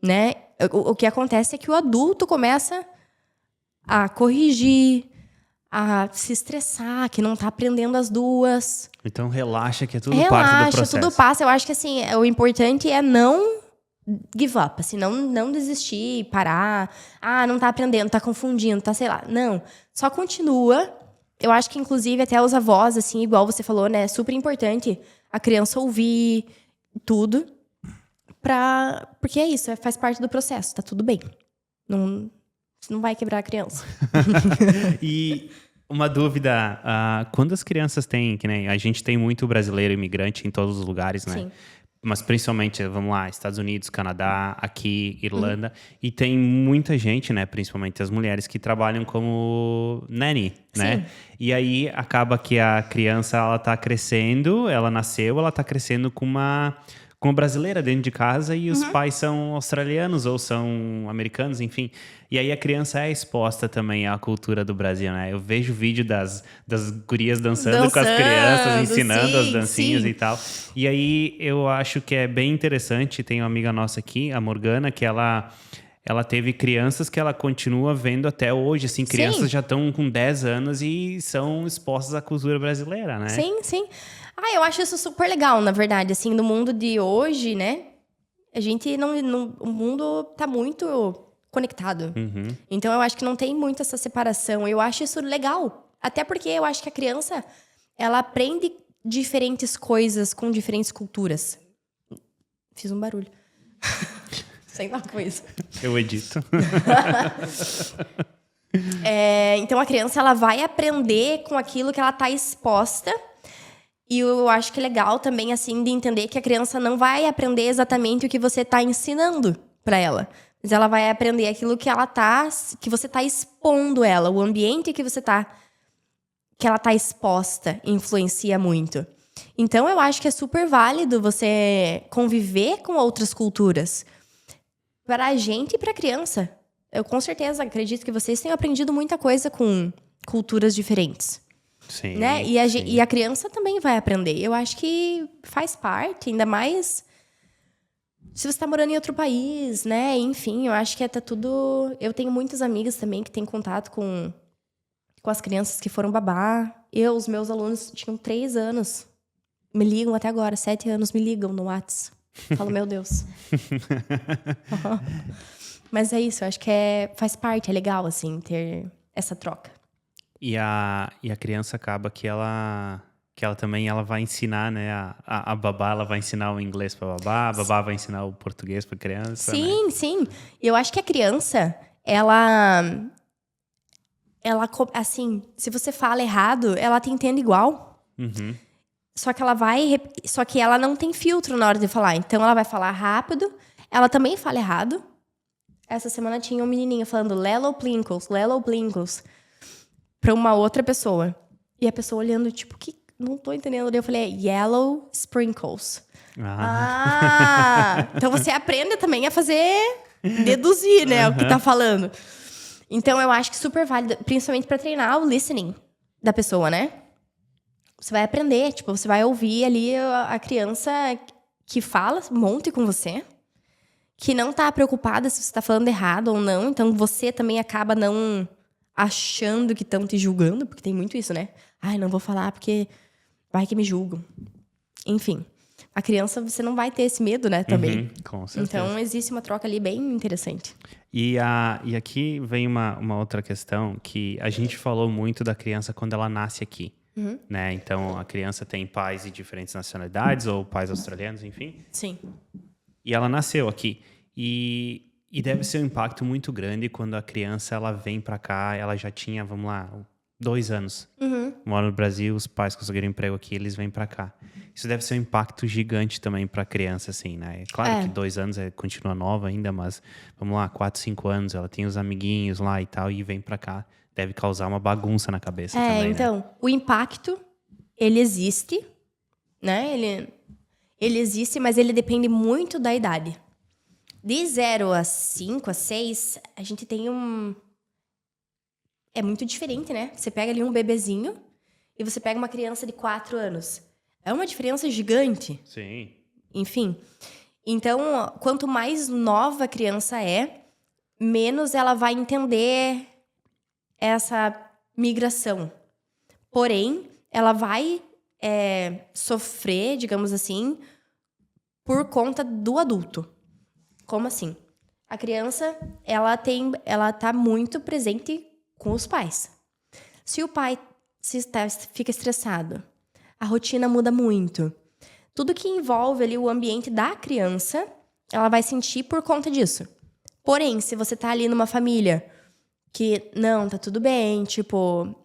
né? O que acontece é que o adulto começa a corrigir, a se estressar, que não tá aprendendo as 2. Então, relaxa que é tudo parte do processo. Tudo passa. Eu acho que, assim, o importante é não give up, assim, não desistir, parar. Não tá aprendendo, tá confundindo, tá sei lá. Não, só continua. Eu acho que, inclusive, até os avós, assim, igual você falou, né? É super importante a criança ouvir tudo. Porque é isso, faz parte do processo, tá tudo bem. Não vai quebrar a criança. E uma dúvida, quando as crianças têm, que nem a gente tem muito brasileiro imigrante em todos os lugares, né? Sim. Mas principalmente, vamos lá, Estados Unidos, Canadá, aqui, Irlanda. E tem muita gente, né? Principalmente as mulheres que trabalham como nanny, né? Sim. E aí acaba que a criança, ela tá crescendo, ela nasceu, ela tá crescendo com uma brasileira dentro de casa e os pais são australianos ou são americanos, enfim. E aí a criança é exposta também à cultura do Brasil, né? Eu vejo vídeo das gurias dançando com as crianças, ensinando as dancinhas sim. e tal. E aí eu acho que é bem interessante, tem uma amiga nossa aqui, a Morgana, que ela teve crianças que ela continua vendo até hoje, assim, crianças já estão com 10 anos e são expostas à cultura brasileira, né? Sim, sim. Eu acho isso super legal, na verdade, assim, no mundo de hoje, né? A gente o mundo tá muito conectado. Então eu acho que não tem muito essa separação. Eu acho isso legal. Até porque eu acho que a criança, ela aprende diferentes coisas com diferentes culturas. Fiz um barulho. Sei lá com isso. Eu edito. Então a criança, ela vai aprender com aquilo que ela tá exposta. E eu acho que é legal também, assim, de entender que a criança não vai aprender exatamente o que você tá ensinando pra ela. Mas ela vai aprender aquilo que que você tá expondo ela. O ambiente que ela tá exposta influencia muito. Então eu acho que é super válido você conviver com outras culturas. Pra gente e pra criança. Eu com certeza acredito que vocês tenham aprendido muita coisa com culturas diferentes. Sim, Né? sim. E a criança também vai aprender. Eu acho que faz parte, ainda mais se você tá morando em outro país, né? Enfim, eu acho que tá tudo... Eu tenho muitas amigas também que têm contato com as crianças que foram babá. Os meus alunos tinham 3 anos. Me ligam até agora, 7 anos, me ligam no WhatsApp. Falo, meu Deus. Mas é isso, eu acho que faz parte, é legal, assim, ter essa troca. E a criança acaba que ela também vai ensinar, né? A babá, ela vai ensinar o inglês pra babá, a babá vai ensinar o português pra criança, Sim, né? sim. E eu acho que a criança, ela, assim, se você fala errado, ela te entende igual. Só que ela não tem filtro na hora de falar. Então ela vai falar rápido, ela também fala errado. Essa semana tinha um menininho falando Lelo Plinkles, pra uma outra pessoa. E a pessoa olhando, tipo, que não tô entendendo. Daí eu falei, Yellow Sprinkles. Então você aprende também a deduzir, né, o que tá falando. Então eu acho que super válido, principalmente pra treinar o listening da pessoa, né? Você vai aprender, tipo, você vai ouvir ali a criança que fala um monte com você, que não tá preocupada se você tá falando errado ou não. Então você também acaba não achando que estão te julgando, porque tem muito isso, né? Não vou falar porque vai que me julgam. Enfim, a criança, você não vai ter esse medo, né, também. Com certeza. Então, existe uma troca ali bem interessante. E aqui vem uma outra questão, que a gente falou muito da criança quando ela nasce aqui, né? Então, a criança tem pais de diferentes nacionalidades, ou pais australianos, enfim. Sim. E ela nasceu aqui. E deve ser um impacto muito grande quando a criança ela vem pra cá, ela já tinha, vamos lá, 2 anos. Mora no Brasil, os pais conseguiram emprego aqui, eles vêm pra cá. Isso deve ser um impacto gigante também pra criança, assim, né? É claro que 2 anos continua nova ainda, mas vamos lá, 4, 5 anos, ela tem os amiguinhos lá e tal, e vem pra cá. Deve causar uma bagunça na cabeça também, então, né? o impacto, ele existe, né? Ele existe, mas ele depende muito da idade. De 0 a 5, a 6, a gente tem É muito diferente, né? Você pega ali um bebezinho e você pega uma criança de 4 anos. É uma diferença gigante. Sim. Enfim. Então, quanto mais nova a criança menos ela vai entender essa migração. Porém, ela vai sofrer, digamos assim, por conta do adulto. Como assim? A criança, ela tá muito presente com os pais. Se o pai fica estressado, a rotina muda muito. Tudo que envolve ali o ambiente da criança, ela vai sentir por conta disso. Porém, se você tá ali numa família que, não, tá tudo bem, tipo,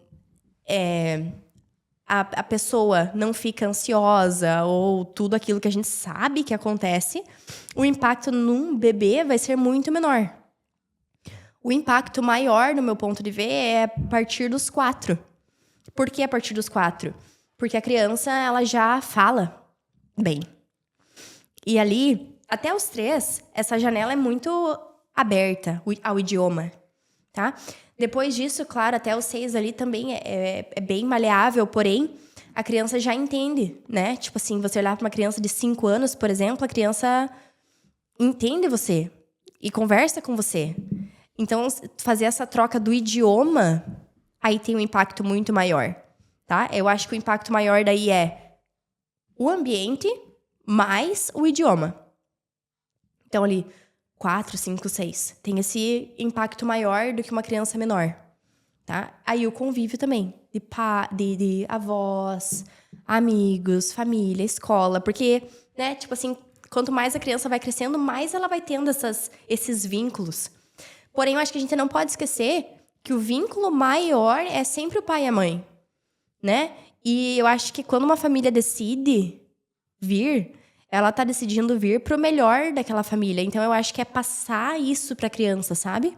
a pessoa não fica ansiosa ou tudo aquilo que a gente sabe que acontece, o impacto num bebê vai ser muito menor. O impacto maior, no meu ponto de ver, é a partir dos 4. Por que a partir dos 4? Porque a criança, ela já fala bem. E ali, até os 3, essa janela é muito aberta ao idioma, tá? Depois disso, claro, até os 6 ali também é bem maleável, porém, a criança já entende, né? Tipo assim, você olhar para uma criança de 5 anos, por exemplo, a criança entende você e conversa com você. Então, fazer essa troca do idioma, aí tem um impacto muito maior, tá? Eu acho que o impacto maior daí é o ambiente mais o idioma. Então, ali, 4, 5, 6. Tem esse impacto maior do que uma criança menor, tá? Aí o convívio também, de avós, amigos, família, escola. Porque, né, tipo assim, quanto mais a criança vai crescendo, mais ela vai tendo esses vínculos. Porém, eu acho que a gente não pode esquecer que o vínculo maior é sempre o pai e a mãe, né? E eu acho que quando uma família decide vir, ela tá decidindo vir pro melhor daquela família. Então, eu acho que é passar isso pra criança, sabe?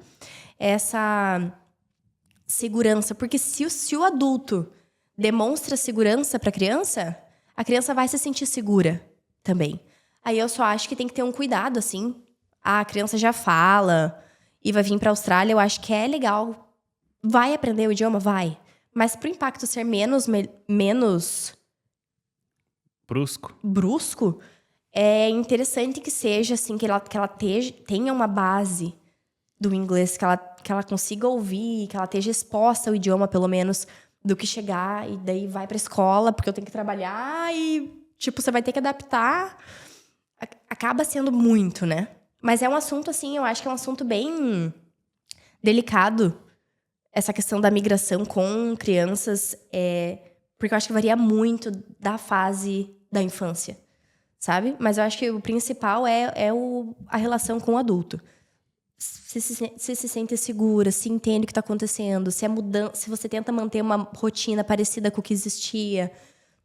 Essa segurança. Porque se o adulto demonstra segurança pra criança, a criança vai se sentir segura também. Aí eu só acho que tem que ter um cuidado, assim. A criança já fala e vai vir pra Austrália, eu acho que é legal. Vai aprender o idioma? Vai. Mas pro impacto ser menos brusco, é interessante que seja assim, que ela tenha uma base do inglês, que ela consiga ouvir, que ela esteja exposta ao idioma, pelo menos, do que chegar e daí vai pra escola, porque eu tenho que trabalhar e, tipo, você vai ter que adaptar. Acaba sendo muito, né? Mas é um assunto, assim, eu acho que é um assunto bem delicado, essa questão da migração com crianças, porque eu acho que varia muito da fase da infância, sabe? Mas eu acho que o principal é a relação com o adulto. Se se sente segura, se entende o que está acontecendo, se você tenta manter uma rotina parecida com o que existia.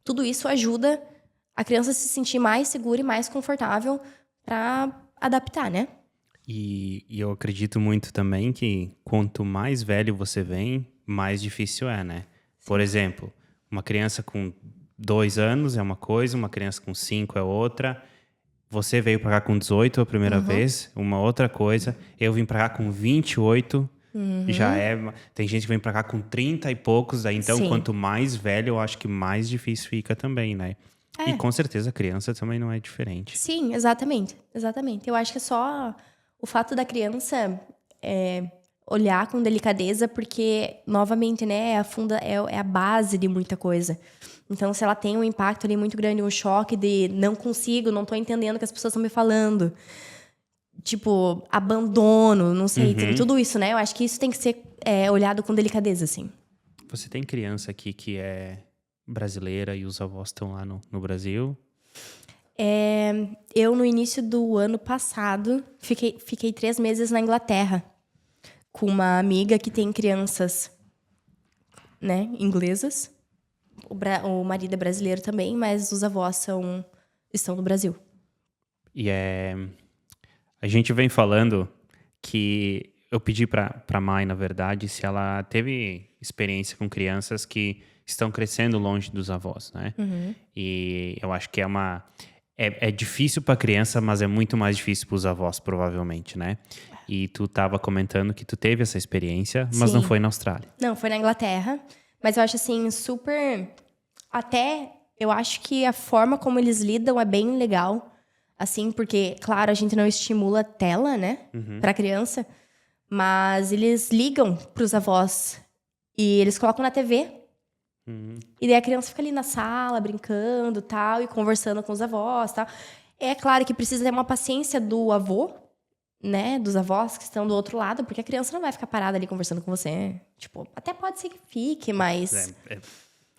Tudo isso ajuda a criança a se sentir mais segura e mais confortável para adaptar, né? E eu acredito muito também que quanto mais velho você vem, mais difícil é, né? Sim. Por exemplo, uma criança com 2 anos é uma coisa, uma criança com 5 é outra. Você veio pra cá com 18 a primeira vez, uma outra coisa. Eu vim pra cá com 28, já é... Tem gente que vem pra cá com 30 e poucos, aí então quanto mais velho, eu acho que mais difícil fica também, né? E com certeza a criança também não é diferente. Sim, exatamente. Eu acho que é só o fato da criança olhar com delicadeza, porque, novamente, né, é a base de muita coisa. Então, se ela tem um impacto ali muito grande, um choque de não tô entendendo o que as pessoas estão me falando. Tipo, abandono, não sei, tem tudo isso, né? Eu acho que isso tem que ser olhado com delicadeza, assim. Você tem criança aqui que é brasileira e os avós estão lá no Brasil? Eu, no início do ano passado, fiquei 3 meses na Inglaterra com uma amiga que tem crianças, né, inglesas. O marido é brasileiro também, mas os avós estão no Brasil. E a gente vem falando que eu pedi pra Mai, na verdade, se ela teve experiência com crianças que estão crescendo longe dos avós, né? E eu acho que é difícil pra criança, mas é muito mais difícil pros avós, provavelmente, né? E tu tava comentando que tu teve essa experiência, mas não foi na Austrália. Não, foi na Inglaterra. Mas eu acho, assim, super... Até, eu acho que a forma como eles lidam é bem legal. Assim, porque, claro, a gente não estimula a tela, né? Pra criança. Mas eles ligam pros avós. E eles colocam na TV. E daí a criança fica ali na sala, brincando, tal, e conversando com os avós, tal. É claro que precisa ter uma paciência do avô, né? Dos avós que estão do outro lado, porque a criança não vai ficar parada ali conversando com você. Tipo, até pode ser que fique, mas... É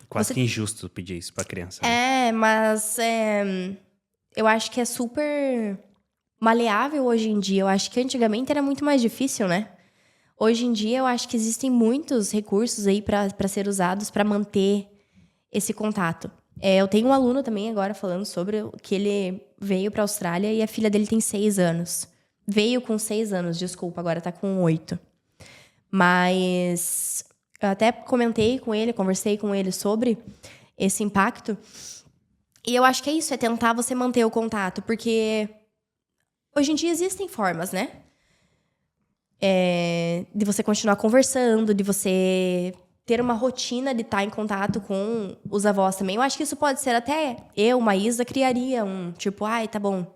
quase que injusto pedir isso pra criança. Né? Mas eu acho que é super maleável hoje em dia. Eu acho que antigamente era muito mais difícil, né? Hoje em dia, eu acho que existem muitos recursos aí para ser usados para manter esse contato. Eu tenho um aluno também agora falando sobre que ele veio pra Austrália e a filha dele tem 6 anos. Veio com 6 anos, desculpa, agora tá com 8. Mas eu até comentei com ele, conversei com ele sobre esse impacto. E eu acho que é isso, é tentar você manter o contato. Porque hoje em dia existem formas, né? De você continuar conversando, de você ter uma rotina de estar em contato com os avós também. Eu acho que isso pode ser até Maísa, criaria tipo, tá bom,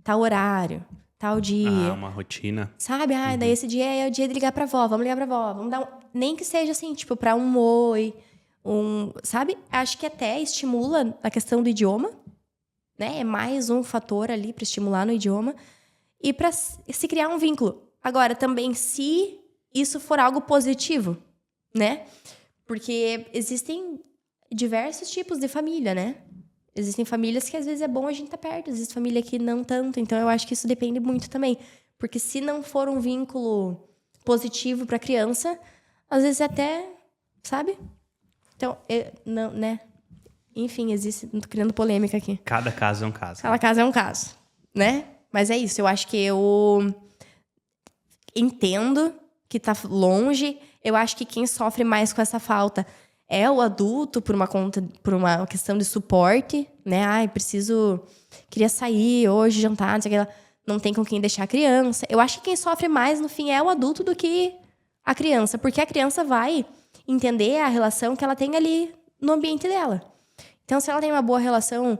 tal horário, tal dia. Uma rotina. Sabe? Daí esse dia é o dia de ligar pra avó, vamos ligar pra avó, vamos dar nem que seja assim, tipo, pra um oi, sabe? Acho que até estimula a questão do idioma, né? É mais um fator ali pra estimular no idioma e pra se criar um vínculo. Agora, também, se isso for algo positivo, né? Porque existem diversos tipos de família, né? Existem famílias que às vezes é bom a gente estar perto, existe família que não tanto. Então, eu acho que isso depende muito também. Porque se não for um vínculo positivo para a criança, às vezes até, sabe? Então, não, né? Enfim, existe... Não tô criando polêmica aqui. Cada caso é um caso. Cada caso é um caso, né? Mas é isso, eu acho que eu entendo que tá longe. Eu acho que quem sofre mais com essa falta é o adulto por uma questão de suporte, né? Queria sair hoje, jantar, não sei o que lá. Não tem com quem deixar a criança. Eu acho que quem sofre mais, no fim, é o adulto do que a criança. Porque a criança vai entender a relação que ela tem ali no ambiente dela. Então, se ela tem uma boa relação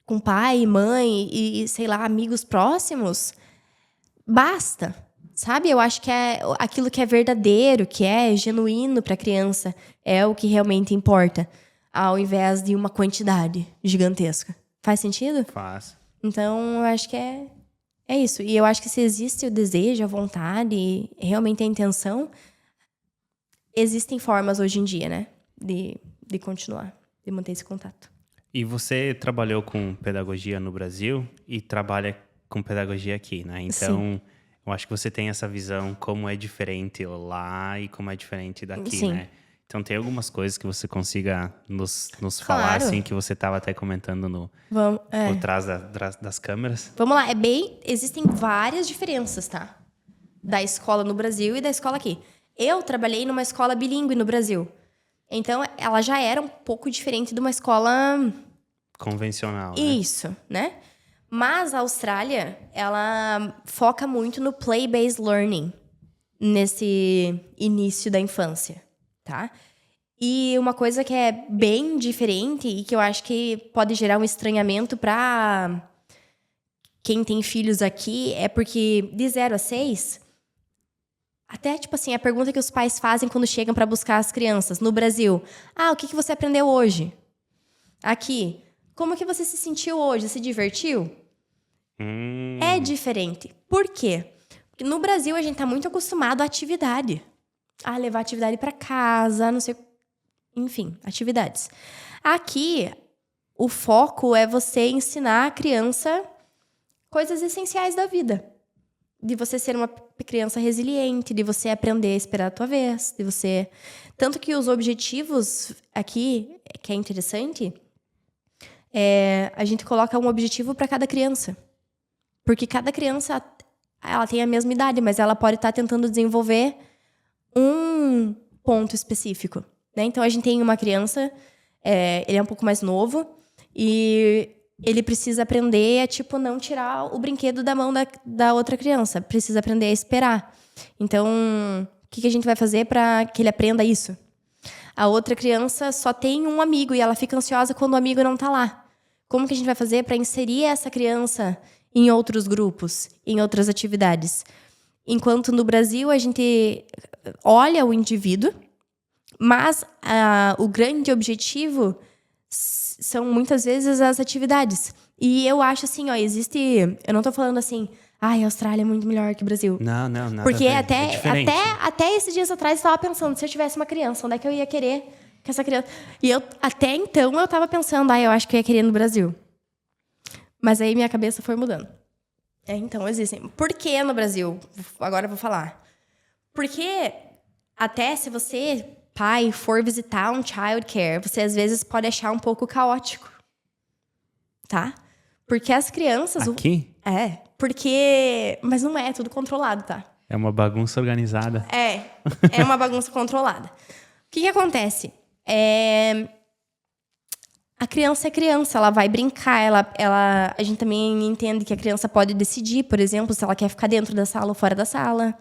com pai, mãe e sei lá, amigos próximos, basta. Sabe? Eu acho que é aquilo que é verdadeiro, que é genuíno para a criança, é o que realmente importa, ao invés de uma quantidade gigantesca. Faz sentido? Faz. Então, eu acho que é isso. E eu acho que se existe o desejo, a vontade, e realmente a intenção, existem formas hoje em dia, né? De continuar, de manter esse contato. E você trabalhou com pedagogia no Brasil e trabalha com pedagogia aqui, né? Então... Sim. Eu acho que você tem essa visão como é diferente lá e como é diferente daqui, Sim. né? Então, tem algumas coisas que você consiga nos falar, assim, que você estava até comentando por trás das câmeras? Vamos lá. Existem várias diferenças, tá? Da escola no Brasil e da escola aqui. Eu trabalhei numa escola bilíngue no Brasil. Então, ela já era um pouco diferente de uma escola... convencional, né? Isso, né? Mas a Austrália, ela foca muito no play-based learning nesse início da infância, tá? E uma coisa que é bem diferente e que eu acho que pode gerar um estranhamento para quem tem filhos aqui é porque de 0 a 6, até tipo assim, a pergunta que os pais fazem quando chegam para buscar as crianças no Brasil: o que você aprendeu hoje? Aqui, como que você se sentiu hoje? Se divertiu? É diferente. Por quê? Porque no Brasil a gente tá muito acostumado à atividade. A levar atividade para casa, não sei... Enfim, atividades. Aqui, o foco é você ensinar a criança coisas essenciais da vida. De você ser uma criança resiliente, de você aprender a esperar a tua vez, de você... Tanto que os objetivos aqui, que é interessante... a gente coloca um objetivo para cada criança. Porque cada criança, ela tem a mesma idade, mas ela pode estar tentando desenvolver um ponto específico, né? Então, a gente tem uma criança, ele é um pouco mais novo, e ele precisa aprender a, tipo, não tirar o brinquedo da mão da outra criança. Precisa aprender a esperar. Então, o que a gente vai fazer para que ele aprenda isso? A outra criança só tem um amigo e ela fica ansiosa quando o amigo não está lá. Como que a gente vai fazer para inserir essa criança em outros grupos, em outras atividades? Enquanto no Brasil a gente olha o indivíduo, mas o grande objetivo são muitas vezes as atividades. E eu acho assim, eu não tô falando assim, a Austrália é muito melhor que o Brasil. Não, nada. Porque até esses dias atrás eu estava pensando, se eu tivesse uma criança, onde é que eu ia querer que essa criança... E até então eu estava pensando, eu acho que eu ia querer no Brasil. Mas aí minha cabeça foi mudando. Então, existem. Por que no Brasil? Agora eu vou falar. Porque até se você pai for visitar um childcare, você às vezes pode achar um pouco caótico, tá? Porque as crianças... Aqui? Mas não é tudo controlado, tá? É uma bagunça organizada. É uma bagunça controlada. O que acontece? A criança é criança, ela vai brincar, a gente também entende que a criança pode decidir, por exemplo, se ela quer ficar dentro da sala ou fora da sala.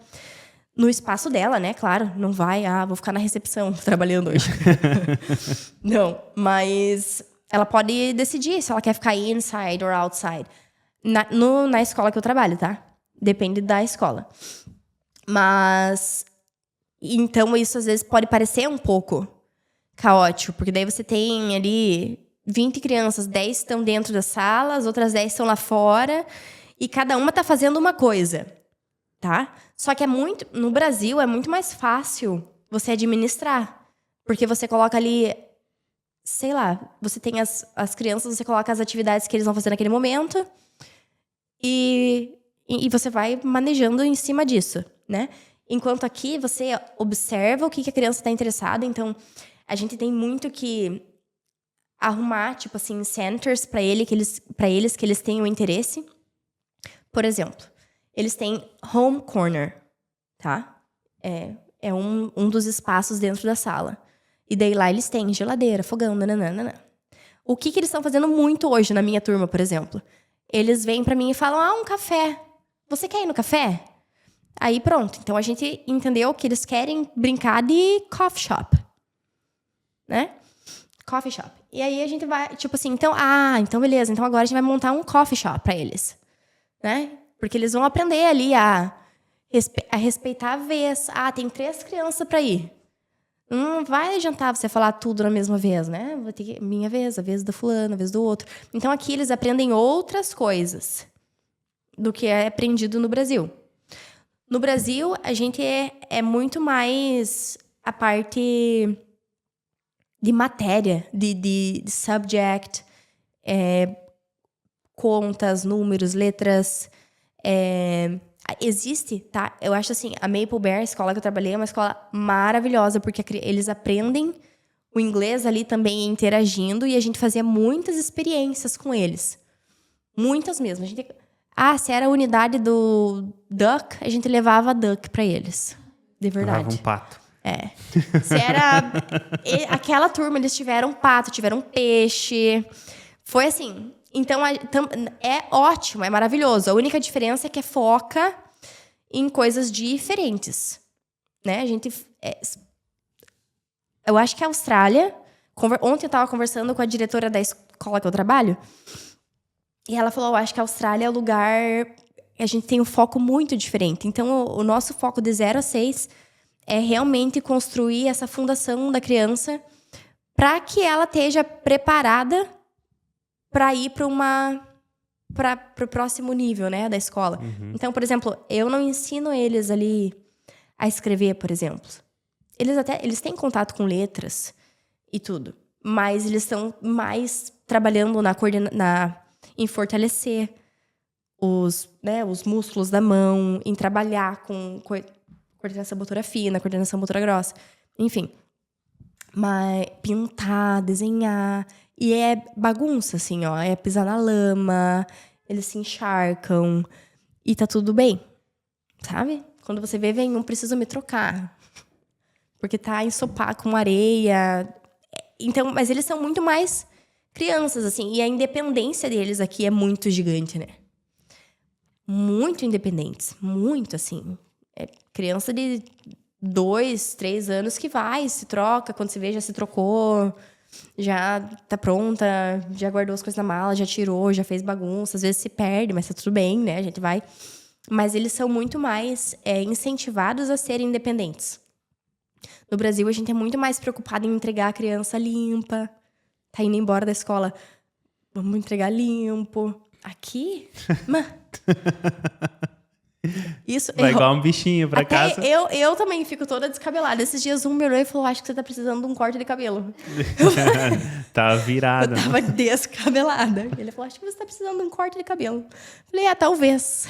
No espaço dela, né? Claro, não vai, vou ficar na recepção trabalhando hoje. Não, mas ela pode decidir se ela quer ficar inside or outside. Na escola que eu trabalho, tá? Depende da escola. Mas, então, isso às vezes pode parecer um pouco caótico, porque daí você tem ali 20 crianças, 10 estão dentro da sala, as outras 10 estão lá fora, e cada uma tá fazendo uma coisa, tá? Só que no Brasil é muito mais fácil você administrar, porque você coloca ali, sei lá, você tem as crianças, você coloca as atividades que eles vão fazer naquele momento, e você vai manejando em cima disso, né? Enquanto aqui você observa o que a criança está interessada. Então, a gente tem muito que arrumar, tipo assim, centers para eles que eles tenham interesse. Por exemplo, eles têm home corner, tá? É um dos espaços dentro da sala. E daí lá eles têm geladeira, fogão, nananana. O que eles estão fazendo muito hoje na minha turma, por exemplo? Eles vêm para mim e falam, um café. Você quer ir no café? Aí pronto. Então a gente entendeu que eles querem brincar de coffee shop. Né? Coffee shop. E aí a gente vai, tipo assim, então beleza. Então agora a gente vai montar um coffee shop para eles. Né? Porque eles vão aprender ali a respeitar a vez. Tem 3 crianças para ir. Não vai adiantar você falar tudo na mesma vez, né? Vai ter que minha vez, a vez do fulano, a vez do outro. Então aqui eles aprendem outras coisas do que é aprendido no Brasil. No Brasil, a gente é muito mais a parte de matéria, de subject, contas, números, letras. Existe, tá? Eu acho assim, a Maple Bear, a escola que eu trabalhei, é uma escola maravilhosa, porque eles aprendem o inglês ali também interagindo, e a gente fazia muitas experiências com eles. Muitas mesmo. A gente... se era a unidade do duck, a gente levava duck pra eles. De verdade. Levava um pato. Se era... Aquela turma, eles tiveram pato, tiveram peixe. Foi assim. Então, é ótimo, é maravilhoso. A única diferença é que foca em coisas diferentes. Né? A gente... Eu acho que a Austrália... Ontem eu estava conversando com a diretora da escola que eu trabalho. E ela falou, eu acho que a Austrália é o lugar... A gente tem um foco muito diferente. Então, o nosso foco de 0 a 6 é realmente construir essa fundação da criança para que ela esteja preparada para ir para o próximo nível, né, da escola. Uhum. Então, por exemplo, eu não ensino eles ali a escrever, por exemplo. Eles têm contato com letras e tudo. Mas eles estão mais trabalhando em fortalecer os músculos da mão, em trabalhar com coordenação motora fina, coordenação motora grossa, enfim. Mas pintar, desenhar, e é bagunça, assim, ó, é pisar na lama, eles se encharcam, e tá tudo bem, sabe? Quando você vê, vem preciso me trocar, porque tá ensopado com areia. Então, mas eles são muito mais crianças, assim, e a independência deles aqui é muito gigante, né? Muito independentes, muito, assim. É criança de 2, 3 anos que vai, se troca, quando se vê, já se trocou, já tá pronta, já guardou as coisas na mala, já tirou, já fez bagunça, às vezes se perde, mas tá tudo bem, né? A gente vai. Mas eles são muito mais incentivados a serem independentes. No Brasil, a gente é muito mais preocupado em entregar a criança limpa. Tá indo embora da escola, vamos entregar limpo. Aqui? Isso, vai igual um bichinho pra casa. Eu também fico toda descabelada. Esses dias me olhou e falou, acho que você tá precisando de um corte de cabelo. Tava virada. Eu tava descabelada. Ele falou, acho que você tá precisando de um corte de cabelo. Falei, talvez.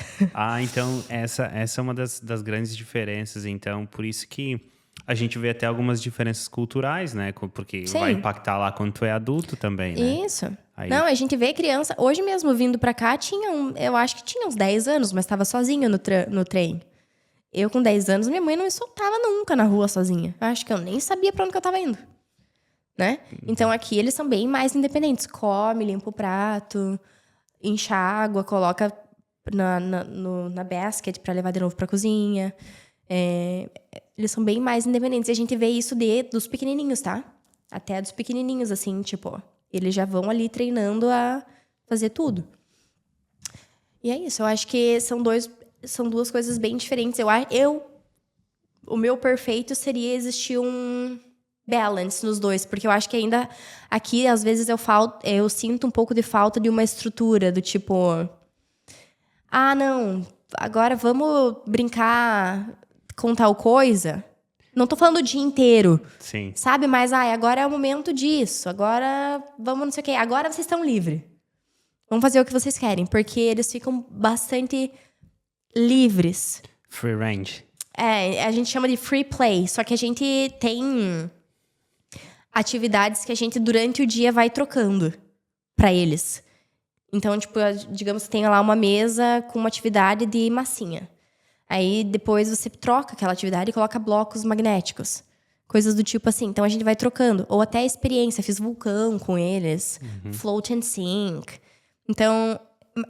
Então essa é uma das grandes diferenças. Então, por isso que A gente vê até algumas diferenças culturais, né? Porque Sim. vai impactar lá quando tu é adulto também, né? Isso. Aí- Não, a gente vê criança... Hoje mesmo, vindo pra cá, eu acho que tinha uns 10 anos, mas tava sozinha no trem. Eu, com 10 anos, minha mãe não me soltava nunca na rua sozinha. Eu acho que eu nem sabia pra onde que eu tava indo. Né? Então, aqui, eles são bem mais independentes. Come, limpa o prato, enche a água, coloca na basket pra levar de novo pra cozinha. Eles são bem mais independentes. E a gente vê isso dos pequenininhos, tá? Até dos pequenininhos, assim, tipo... Eles já vão ali treinando a fazer tudo. E é isso. Eu acho que são duas coisas bem diferentes. O meu perfeito seria existir um balance nos dois. Porque eu acho que ainda... Aqui, às vezes, eu sinto um pouco de falta de uma estrutura. Do tipo... Ah, não. Agora vamos brincar com tal coisa. Não tô falando o dia inteiro. Sim. Sabe? Mas, agora é o momento disso. Agora vamos não sei o quê. Agora vocês estão livres. Vamos fazer o que vocês querem. Porque eles ficam bastante livres. Free range. A gente chama de free play. Só que a gente tem atividades que a gente, durante o dia, vai trocando pra eles. Então, tipo, digamos que tenha lá uma mesa com uma atividade de massinha. Aí, depois, você troca aquela atividade e coloca blocos magnéticos. Coisas do tipo assim. Então, a gente vai trocando. Ou até a experiência. Fiz vulcão com eles. Float and sink. Então,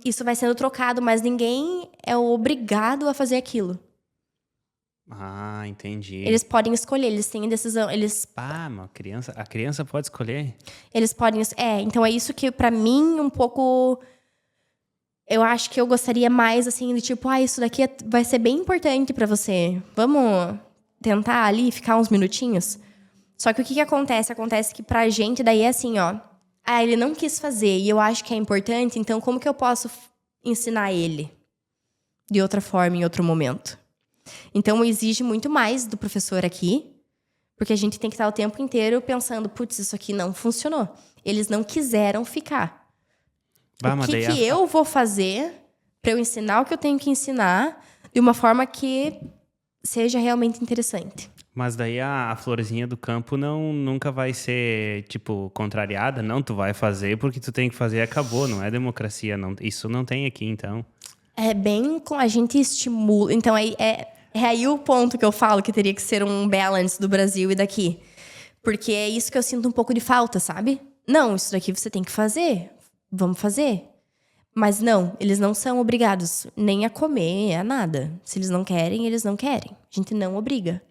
isso vai sendo trocado. Mas ninguém é obrigado a fazer aquilo. Ah, entendi. Eles podem escolher. Eles têm decisão. Mas a criança pode escolher? Eles podem... então é isso que, pra mim, um pouco... Eu acho que eu gostaria mais, assim, de tipo... isso daqui vai ser bem importante pra você. Vamos tentar ali ficar uns minutinhos? Só que o que acontece? Acontece que pra gente, daí é assim, ó... ele não quis fazer e eu acho que é importante, então como que eu posso ensinar ele? De outra forma, em outro momento. Então, exige muito mais do professor aqui... Porque a gente tem que estar o tempo inteiro pensando... Putz, isso aqui não funcionou. Eles não quiseram ficar. O que eu vou fazer para eu ensinar o que eu tenho que ensinar de uma forma que seja realmente interessante? Mas daí a florzinha do campo nunca vai ser, tipo, contrariada. Não, tu vai fazer porque tu tem que fazer e acabou. Não é democracia. Não, isso não tem aqui, então. É bem com a gente estimula... Então, é aí o ponto que eu falo que teria que ser um balance do Brasil e daqui. Porque é isso que eu sinto um pouco de falta, sabe? Não, isso daqui você tem que fazer. Vamos fazer. Mas não, eles não são obrigados nem a comer, a nada. Se eles não querem, eles não querem. A gente não obriga.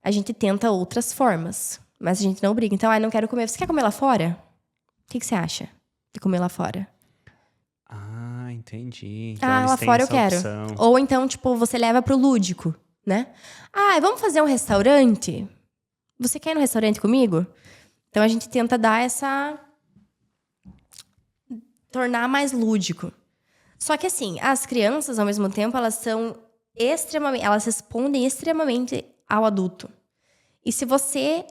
A gente tenta outras formas, mas a gente não obriga. Então, não quero comer. Você quer comer lá fora? O que você acha de comer lá fora? Ah, entendi. Então, lá fora eu quero. Opção. Ou então, tipo, você leva pro lúdico, né? Vamos fazer um restaurante? Você quer ir no restaurante comigo? Então, a gente tenta dar tornar mais lúdico. Só que assim, as crianças, ao mesmo tempo, elas respondem extremamente ao adulto. E se você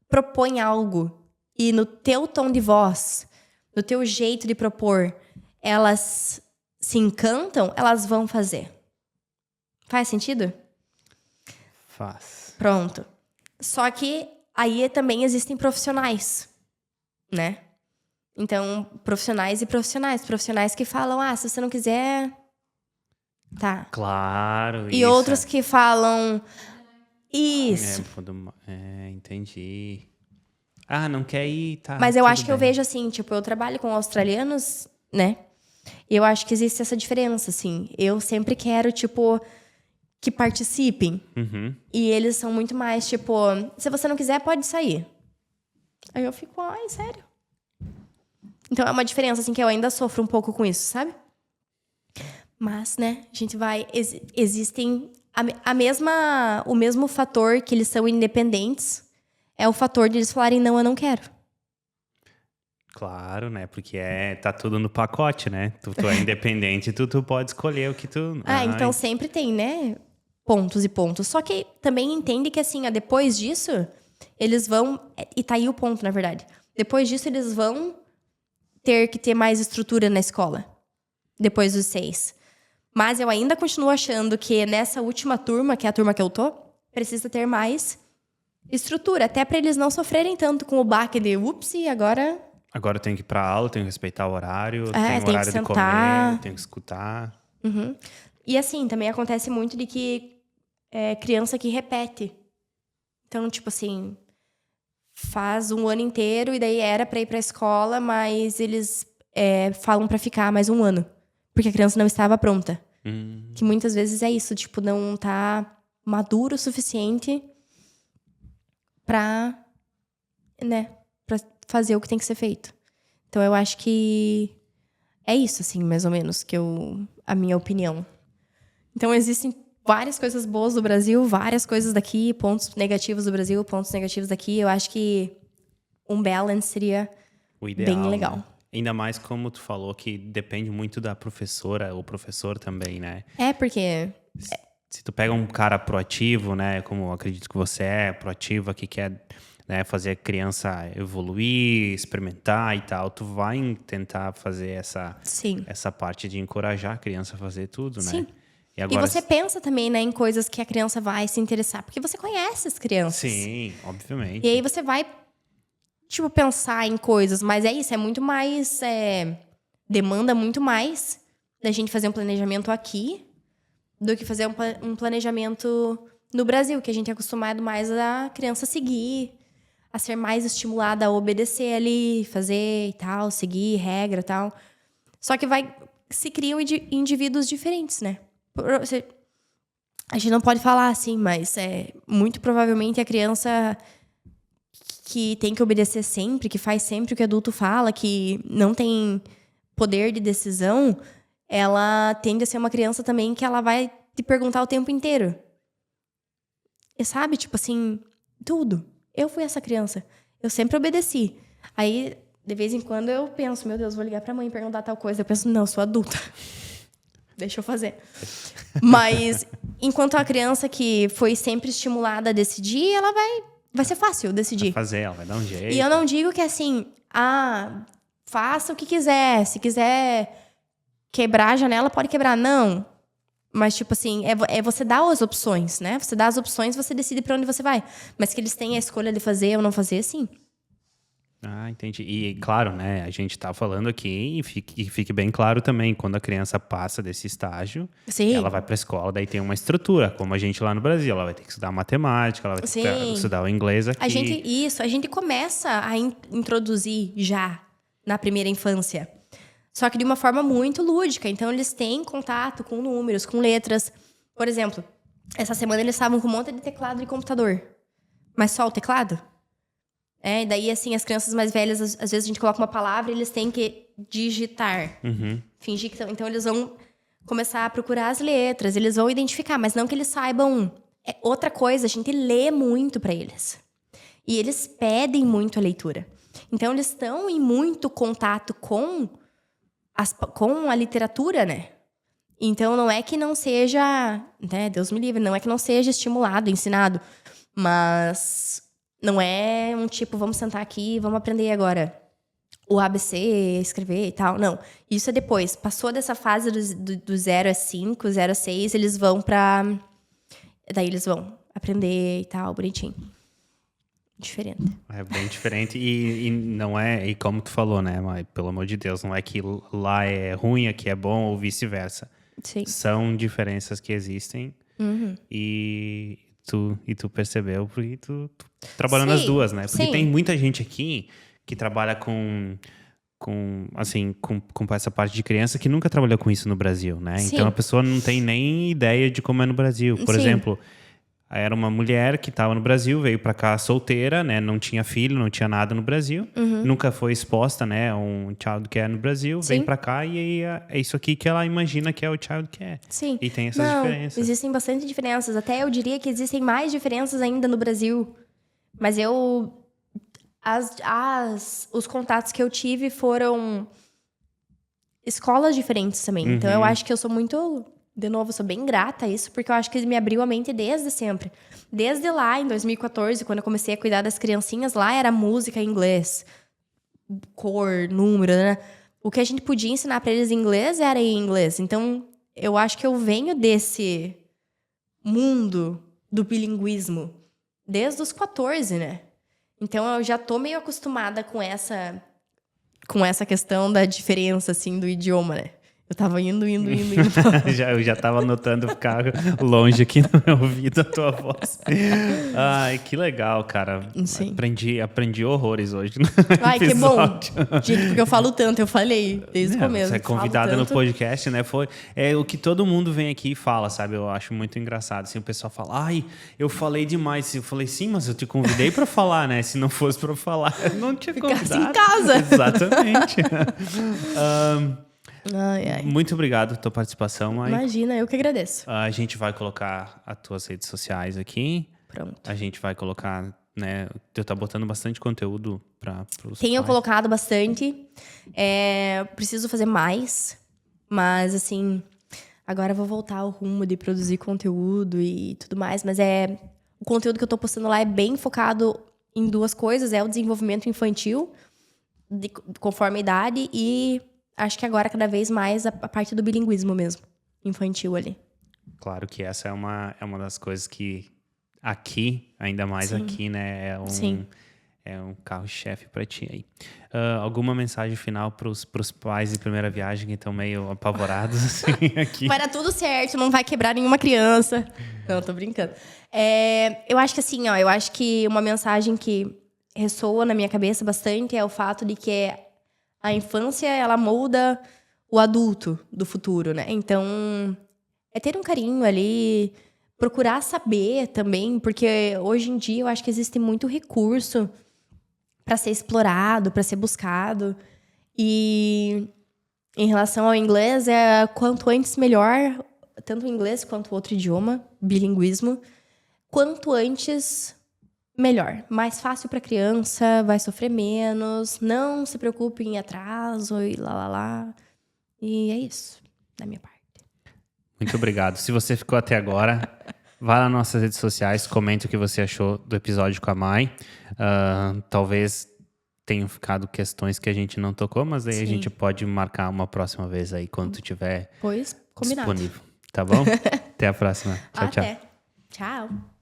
propõe algo e no teu tom de voz, no teu jeito de propor, elas se encantam, elas vão fazer. Faz sentido? Faz. Pronto. Só que aí também existem profissionais, né? Então, profissionais e profissionais. Profissionais que falam, se você não quiser... Tá. Claro, E outros que falam... Isso. Entendi. Não quer ir, tá. Mas eu acho que eu vejo assim, tipo, eu trabalho com australianos, né? E eu acho que existe essa diferença, assim. Eu sempre quero, tipo, que participem. Uhum. E eles são muito mais, tipo, se você não quiser, pode sair. Aí eu fico, sério? Então, é uma diferença, assim, que eu ainda sofro um pouco com isso, sabe? Mas, né, a gente vai... Existem... O mesmo fator que eles são independentes é o fator de eles falarem, não, eu não quero. Claro, né? Porque tá tudo no pacote, né? Tu é independente, tu pode escolher o que tu... Então sempre tem, né? Pontos e pontos. Só que também entende que, assim, depois disso, eles vão... E tá aí o ponto, na verdade. Depois disso, eles vão ter que ter mais estrutura na escola. Depois dos 6. Mas eu ainda continuo achando que nessa última turma, que é a turma que eu tô, precisa ter mais estrutura, até para eles não sofrerem tanto com o baque de ups, agora... Agora eu tenho que ir pra aula, tenho que respeitar o horário, tenho tem horário que de sentar. comer, tenho que escutar. Uhum. E assim, também acontece muito de que criança que repete. Então, tipo assim, faz um ano inteiro e daí era pra ir pra escola, mas eles falam pra ficar mais um ano. Porque a criança não estava pronta. Que muitas vezes é isso, tipo, não tá maduro o suficiente pra fazer o que tem que ser feito. Então, eu acho que é isso, assim, mais ou menos, a minha opinião. Então, existem várias coisas boas do Brasil, várias coisas daqui, pontos negativos do Brasil, pontos negativos daqui. Eu acho que um balance seria O ideal, bem legal. né? Ainda mais como tu falou, que depende muito da professora, ou professor também, né? Porque... Se tu pega um cara proativo, né? Como eu acredito que você é, proativa, que quer, né, fazer a criança evoluir, experimentar e tal, tu vai tentar fazer essa parte de encorajar a criança a fazer tudo, né? Sim. E agora, você pensa também, né, em coisas que a criança vai se interessar, porque você conhece as crianças. Sim, obviamente. E aí você vai, tipo, pensar em coisas, mas é isso, é muito mais... demanda muito mais da gente fazer um planejamento aqui do que fazer um planejamento no Brasil, que a gente é acostumado mais a criança seguir, a ser mais estimulada a obedecer ali, fazer e tal, seguir regra e tal. Só que se criam indivíduos diferentes, né? A gente não pode falar assim, mas muito provavelmente a criança que tem que obedecer sempre, que faz sempre o que o adulto fala, que não tem poder de decisão, ela tende a ser uma criança também que ela vai te perguntar o tempo inteiro. E sabe, tipo assim, tudo. Eu fui essa criança. Eu sempre obedeci. Aí, de vez em quando, eu penso, meu Deus, vou ligar pra mãe e perguntar tal coisa. Eu penso, não, eu sou adulta. Deixa eu fazer. Mas, enquanto a criança que foi sempre estimulada a decidir, ela vai ser fácil decidir. Vai fazer, ela vai dar um jeito. E eu não digo que assim, faça o que quiser. Se quiser quebrar a janela, pode quebrar. Não. Mas, tipo assim, é você dar as opções, né? Você dá as opções, você decide pra onde você vai. Mas que eles têm a escolha de fazer ou não fazer, sim. Ah, entendi. E, claro, né, a gente tá falando aqui, e fique bem claro também, quando a criança passa desse estágio, Sim. ela vai pra escola, daí tem uma estrutura, como a gente lá no Brasil. Ela vai ter que estudar matemática, ela vai ter que estudar o inglês aqui. A gente começa a introduzir já na primeira infância. Só que de uma forma muito lúdica. Então, eles têm contato com números, com letras. Por exemplo, essa semana eles estavam com um monte de teclado de computador. Mas só o teclado? E daí, assim, as crianças mais velhas, às vezes a gente coloca uma palavra e eles têm que digitar. Fingir que são. Então, eles vão começar a procurar as letras, eles vão identificar, mas não que eles saibam. Outra coisa, a gente lê muito para eles. E eles pedem muito a leitura. Então, eles estão em muito contato com a literatura, né? Então, não é que não seja... né, Deus me livre, não é que não seja estimulado, ensinado. Mas não é um tipo, vamos sentar aqui e vamos aprender agora o ABC, escrever e tal. Não, isso é depois. Passou dessa fase do 0 a 5, 0 a 6, eles vão pra... daí eles vão aprender e tal, bonitinho. Diferente. É bem diferente e não é, e como tu falou, né, mas pelo amor de Deus, não é que lá é ruim, aqui é bom ou vice-versa. Sim. São diferenças que existem e tu percebeu porque tu trabalhando nas duas, né? Porque tem muita gente aqui que trabalha com essa parte de criança que nunca trabalhou com isso no Brasil, né? Sim. Então a pessoa não tem nem ideia de como é no Brasil. Por exemplo, era uma mulher que estava no Brasil, veio para cá solteira, né? Não tinha filho, não tinha nada no Brasil. Nunca foi exposta, né? A um child care no Brasil. Vem para cá e aí é isso aqui que ela imagina que é o child care. Sim. E tem essas diferenças. Existem bastante diferenças. Até eu diria que existem mais diferenças ainda no Brasil. Mas os contatos que eu tive foram escolas diferentes também. Então, eu acho que eu sou muito... De novo, eu sou bem grata a isso, porque eu acho que me abriu a mente desde sempre. Desde lá, em 2014, quando eu comecei a cuidar das criancinhas, lá era música em inglês. Cor, número, né? O que a gente podia ensinar para eles em inglês era em inglês. Então, eu acho que eu venho desse mundo do bilinguismo. desde os 14, né? Então, eu já tô meio acostumada com essa questão da diferença, assim, do idioma, né? Eu tava indo. Eu já tava notando ficar longe aqui no meu ouvido a tua voz. Ai, que legal, cara. Sim. Aprendi horrores hoje no Ai, que bom. episódio. Gente, porque eu falo tanto, eu falei desde o começo. Você é convidada no podcast, né? É o que todo mundo vem aqui e fala, sabe? Eu acho muito engraçado. Assim, o pessoal fala, ai, eu falei demais. Eu falei, sim, mas eu te convidei pra falar, né? Se não fosse pra falar, eu não tinha convidado. Ficasse em casa. Exatamente. Ai. Muito obrigado pela tua participação, Mai. Imagina, eu que agradeço. A gente vai colocar as tuas redes sociais aqui. Pronto. A gente vai colocar, né? Tu tá botando bastante conteúdo para os Tenho pais. colocado bastante. Preciso fazer mais. Mas, assim, agora eu vou voltar ao rumo de produzir conteúdo e tudo mais. Mas o conteúdo que eu tô postando lá é bem focado em duas coisas. É o desenvolvimento infantil, conforme a idade. E acho que agora, cada vez mais, a parte do bilinguismo mesmo. Infantil ali. Claro que essa é uma das coisas que aqui, ainda mais aqui, né? É um carro-chefe pra ti aí. Alguma mensagem final pros pais de primeira viagem que estão meio apavorados, assim, aqui? Vai dar tudo certo, não vai quebrar nenhuma criança. Não, tô brincando. Eu acho que assim, eu acho que uma mensagem que ressoa na minha cabeça bastante é o fato de que a infância, ela molda o adulto do futuro, né? Então, é ter um carinho ali, procurar saber também, porque hoje em dia eu acho que existe muito recurso para ser explorado, para ser buscado. E em relação ao inglês, quanto antes melhor, tanto o inglês quanto o outro idioma, bilinguismo, quanto antes melhor. Mais fácil para criança, vai sofrer menos, não se preocupe em atraso e lá. E é isso, da minha parte. Muito obrigado. Se você ficou até agora, vá nas nossas redes sociais, comente o que você achou do episódio com a Mai. Talvez tenham ficado questões que a gente não tocou, mas aí a gente pode marcar uma próxima vez aí, quando tu tiver Pois, combinado. disponível. Tá bom? Até a próxima. Tchau, tchau. Até. Tchau.